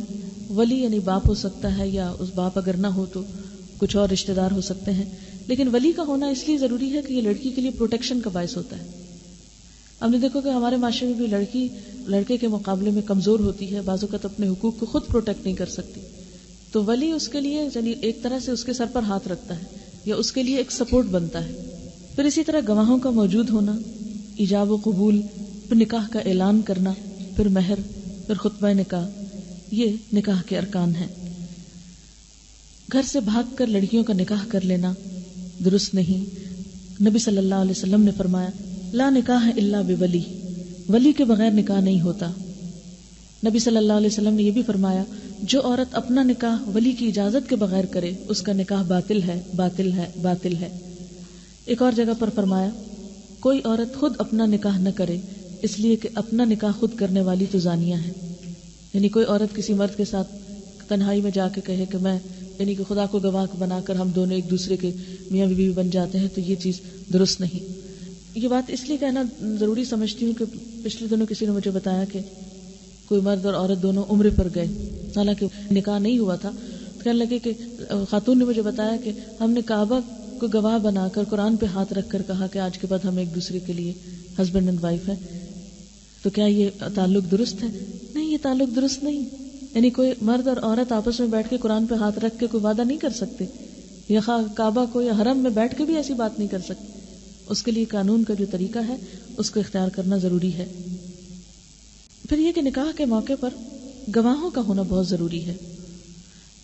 ولی یعنی باپ ہو سکتا ہے, یا اس باپ اگر نہ ہو تو کچھ اور رشتہ دار ہو سکتے ہیں, لیکن ولی کا ہونا اس لیے ضروری ہے کہ یہ لڑکی کے لیے پروٹیکشن کا باعث ہوتا ہے. ہم نے دیکھو کہ ہمارے معاشرے میں بھی لڑکی لڑکے کے مقابلے میں کمزور ہوتی ہے, بعض اوقات اپنے حقوق کو خود پروٹیکٹ نہیں کر سکتی, تو ولی اس کے لیے یعنی ایک طرح سے اس کے سر پر ہاتھ رکھتا ہے یا اس کے لیے ایک سپورٹ بنتا ہے. پھر اسی طرح گواہوں کا موجود ہونا, ایجاب و قبول, پھر نکاح کا اعلان کرنا, پھر مہر, پھر خطبہ نکاح, یہ نکاح کے ارکان ہیں. گھر سے بھاگ کر لڑکیوں کا نکاح کر لینا درست نہیں. نبی صلی اللہ علیہ وسلم نے فرمایا لا نکاح الا بولی, ولی کے بغیر نکاح نہیں ہوتا. نبی صلی اللہ علیہ وسلم نے یہ بھی فرمایا جو عورت اپنا نکاح ولی کی اجازت کے بغیر کرے اس کا نکاح باطل ہے, باطل ہے, باطل ہے. ایک اور جگہ پر فرمایا کوئی عورت خود اپنا نکاح نہ کرے اس لیے کہ اپنا نکاح خود کرنے والی تو زانیہ ہے. یعنی کوئی عورت کسی مرد کے ساتھ تنہائی میں جا کے کہے کہ میں یعنی کہ خدا کو گواہ بنا کر ہم دونوں ایک دوسرے کے میاں بیوی بن جاتے ہیں, تو یہ چیز درست نہیں. یہ بات اس لیے کہنا ضروری سمجھتی ہوں کہ پچھلے دنوں کسی نے مجھے بتایا کہ کوئی مرد اور عورت دونوں عمرے پر گئے, حالانکہ نکاح نہیں ہوا تھا, تو کہنے لگے کہ خاتون نے مجھے بتایا کہ ہم نے کعبہ کو گواہ بنا کر قرآن پہ ہاتھ رکھ کر کہا کہ آج کے بعد ہم ایک دوسرے کے لیے ہسبینڈ اینڈ وائف ہیں. تو کیا یہ تعلق درست ہے؟ نہیں, یہ تعلق درست نہیں. یعنی کوئی مرد اور عورت آپس میں بیٹھ کے قرآن پہ ہاتھ رکھ کے کوئی وعدہ نہیں کر سکتے, یا کعبہ کو یا حرم میں بیٹھ کے بھی ایسی بات نہیں کر سکتے. اس کے لیے قانون کا جو طریقہ ہے اس کو اختیار کرنا ضروری ہے. پھر یہ کہ نکاح کے موقع پر گواہوں کا ہونا بہت ضروری ہے,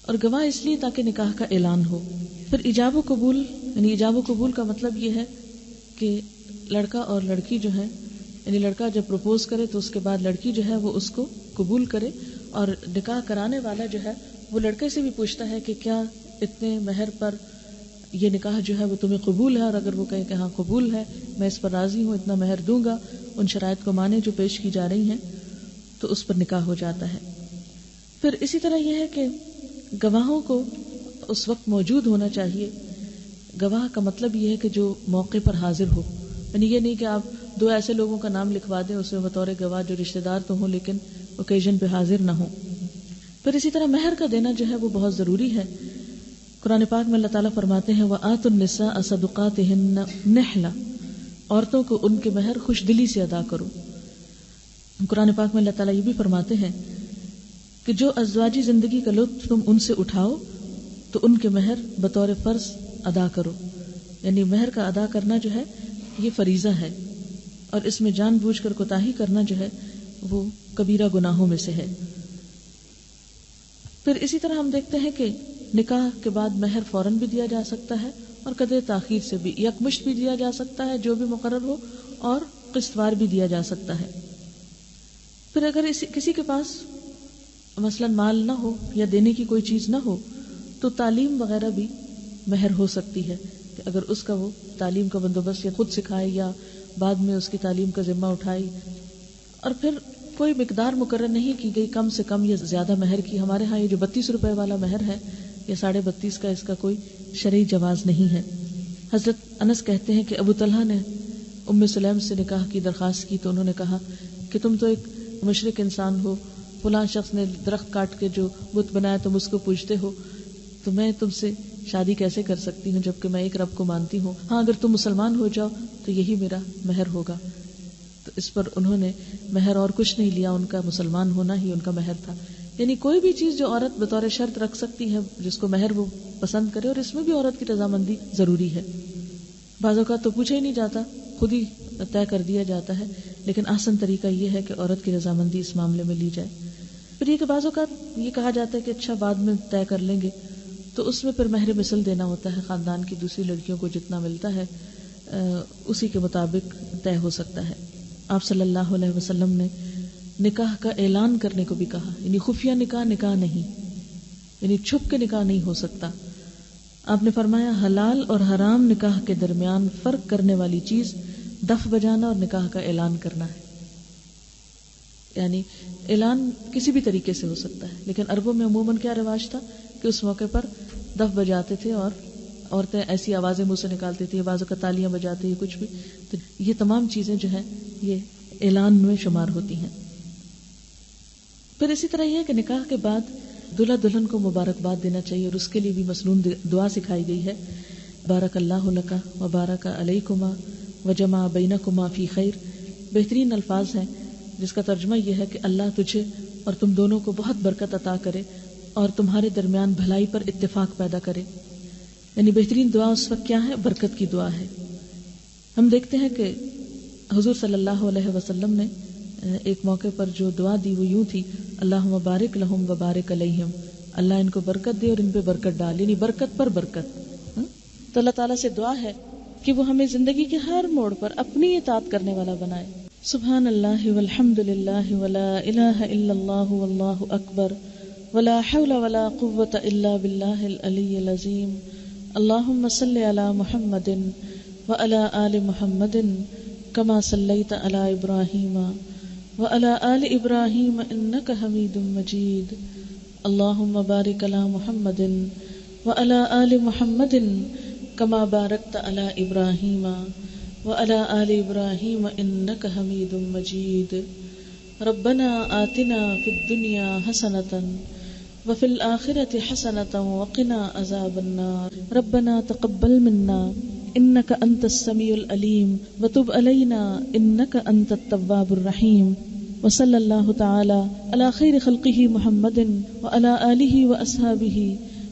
اور گواہ اس لیے تاکہ نکاح کا اعلان ہو. پھر ایجاب و قبول, یعنی ایجاب و قبول کا مطلب یہ ہے کہ لڑکا اور لڑکی جو ہے, یعنی لڑکا جب پروپوز کرے تو اس کے بعد لڑکی جو ہے وہ اس کو قبول کرے, اور نکاح کرانے والا جو ہے وہ لڑکے سے بھی پوچھتا ہے کہ کیا اتنے مہر پر یہ نکاح جو ہے وہ تمہیں قبول ہے, اور اگر وہ کہے کہ ہاں قبول ہے, میں اس پر راضی ہوں, اتنا مہر دوں گا, ان شرائط کو مانے جو پیش کی جا رہی ہیں, تو اس پر نکاح ہو جاتا ہے. پھر اسی طرح یہ ہے کہ گواہوں کو اس وقت موجود ہونا چاہیے. گواہ کا مطلب یہ ہے کہ جو موقع پر حاضر ہو, یعنی یہ نہیں کہ آپ دو ایسے لوگوں کا نام لکھوا دیں اس میں بطور گواہ جو رشتہ دار تو ہوں لیکن اوکیزن پہ حاضر نہ ہوں. پھر اسی طرح مہر کا دینا جو ہے وہ بہت ضروری ہے. قرآن پاک میں اللہ تعالیٰ فرماتے ہیں وَآتُوا النِّسَاءَ صَدُقَاتِهِنَّ نِحْلَةً, عورتوں کو ان کے مہر خوش دلی سے ادا کرو. قرآن پاک میں اللہ تعالیٰ یہ بھی فرماتے ہیں کہ جو ازواجی زندگی کا لطف تم ان سے اٹھاؤ تو ان کے مہر بطور فرض ادا کرو. یعنی مہر کا ادا کرنا جو ہے یہ فریضہ ہے, اور اس میں جان بوجھ کر کوتاہی کرنا جو ہے وہ کبیرہ گناہوں میں سے ہے. پھر اسی طرح ہم دیکھتے ہیں کہ نکاح کے بعد مہر فوراً بھی دیا جا سکتا ہے اور قدر تاخیر سے بھی, یکمشت بھی دیا جا سکتا ہے جو بھی مقرر ہو, اور قسط وار بھی دیا جا سکتا ہے. پھر اگر کسی کے پاس مثلا مال نہ ہو یا دینے کی کوئی چیز نہ ہو تو تعلیم وغیرہ بھی مہر ہو سکتی ہے, کہ اگر اس کا وہ تعلیم کا بندوبست یا خود سکھائے یا بعد میں اس کی تعلیم کا ذمہ اٹھائی. اور پھر کوئی مقدار مقرر نہیں کی گئی کم سے کم یا زیادہ مہر کی. ہمارے ہاں یہ جو 32 روپے والا مہر ہے یا 32.5 کا, اس کا کوئی شرعی جواز نہیں ہے. حضرت انس کہتے ہیں کہ ابو طلحہ نے ام سلیم سے نکاح کی درخواست کی تو انہوں نے کہا کہ تم تو ایک مشرک انسان ہو, فلاں شخص نے درخت کاٹ کے جو بت بنایا تم اس کو پوجتے ہو, تو میں تم سے شادی کیسے کر سکتی ہوں جبکہ میں ایک رب کو مانتی ہوں. ہاں اگر تم مسلمان ہو جاؤ تو یہی میرا مہر ہوگا. تو اس پر انہوں نے مہر اور کچھ نہیں لیا، ان کا مسلمان ہونا ہی ان کا مہر تھا. یعنی کوئی بھی چیز جو عورت بطور شرط رکھ سکتی ہے جس کو مہر وہ پسند کرے، اور اس میں بھی عورت کی رضامندی ضروری ہے. بعض اوقات تو پوچھا ہی نہیں جاتا، خود ہی طے کر دیا جاتا ہے، لیکن آسان طریقہ یہ ہے کہ عورت کی رضامندی اس معاملے میں لی جائے. پھر یہ کہ بعض اوقات یہ کہا جاتا ہے کہ اچھا بعد میں طے کر لیں گے، تو اس میں پھر مہر مثل دینا ہوتا ہے، خاندان کی دوسری لڑکیوں کو جتنا ملتا ہے اسی کے مطابق طے ہو سکتا ہے. آپ صلی اللہ علیہ وسلم نے نکاح کا اعلان کرنے کو بھی کہا، یعنی خفیہ نکاح نکاح نہیں، یعنی چھپ کے نکاح نہیں ہو سکتا. آپ نے فرمایا حلال اور حرام نکاح کے درمیان فرق کرنے والی چیز دف بجانا اور نکاح کا اعلان کرنا ہے. یعنی اعلان کسی بھی طریقے سے ہو سکتا ہے، لیکن عربوں میں عموماً کیا رواج تھا کہ اس موقع پر دف بجاتے تھے اور عورتیں ایسی آوازیں منہ سے نکالتی تھی، بعضوں کا تالیاں بجاتی ہیں، کچھ بھی. تو یہ تمام چیزیں جو ہیں یہ اعلان میں شمار ہوتی ہیں. پھر اسی طرح یہ ہے کہ نکاح کے بعد دلہا دلہن کو مبارکباد دینا چاہیے، اور اس کے لیے بھی مسنون دعا سکھائی گئی ہے. بارک اللہ لکا و بارک علیکما و جمع بینکما فی خیر. بہترین الفاظ ہیں جس کا ترجمہ یہ ہے کہ اللہ تجھے اور تم دونوں کو بہت برکت عطا کرے اور تمہارے درمیان بھلائی پر اتفاق پیدا کرے. یعنی بہترین دعا اس وقت کیا ہے؟ برکت کی دعا ہے. ہم دیکھتے ہیں کہ حضور صلی اللہ علیہ وسلم نے ایک موقع پر جو دعا دی وہ یوں تھی، اللہم بارک لہم و بارک علیہم. اللہ ان کو برکت دے اور ان پہ برکت ڈال، یعنی برکت پر برکت. تو اللہ تعالیٰ سے دعا ہے کہ وہ ہمیں زندگی کے ہر موڑ پر اپنی اطاعت کرنے والا بنائے. سبحان اللہ والحمد للہ ولا الہ الا اللہ واللہ اکبر ولا حول ولا قوة الا باللہ العلی العظیم. اللہم صلی علی محمد وعلی آل محمد کما صلیت علی ابراہیم وعلی آل ابراہیم انک حمید مجید. اللہم بارک علی محمد وعلی آل محمد کما بارکت علی ابراہیم وعلی آل ابراہیم انک حمید مجید. ربنا آتنا فی الدنیا حسنۃ وفی الآخرۃ حسنۃ وقنا عذاب النار. ربنا تقبل منا انک انت السمیع العلیم وتب علینا انک انت التواب الرحیم. وصلی اللہ تعالی علی خیر خلقہ محمد وعلی آلہ واصحابہ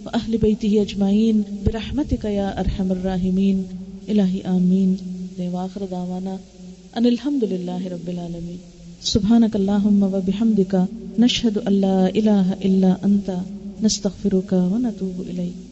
واہل بیتہ اجمعین برحمتک یا ارحم الراحمین. الہی آمین. وآخر دعوانا ان الحمد للہ رب العالمین. سبحانک اللہم و بحمدک نشہد ان لا الہ الا انت نستغفرک و نتوب الیک.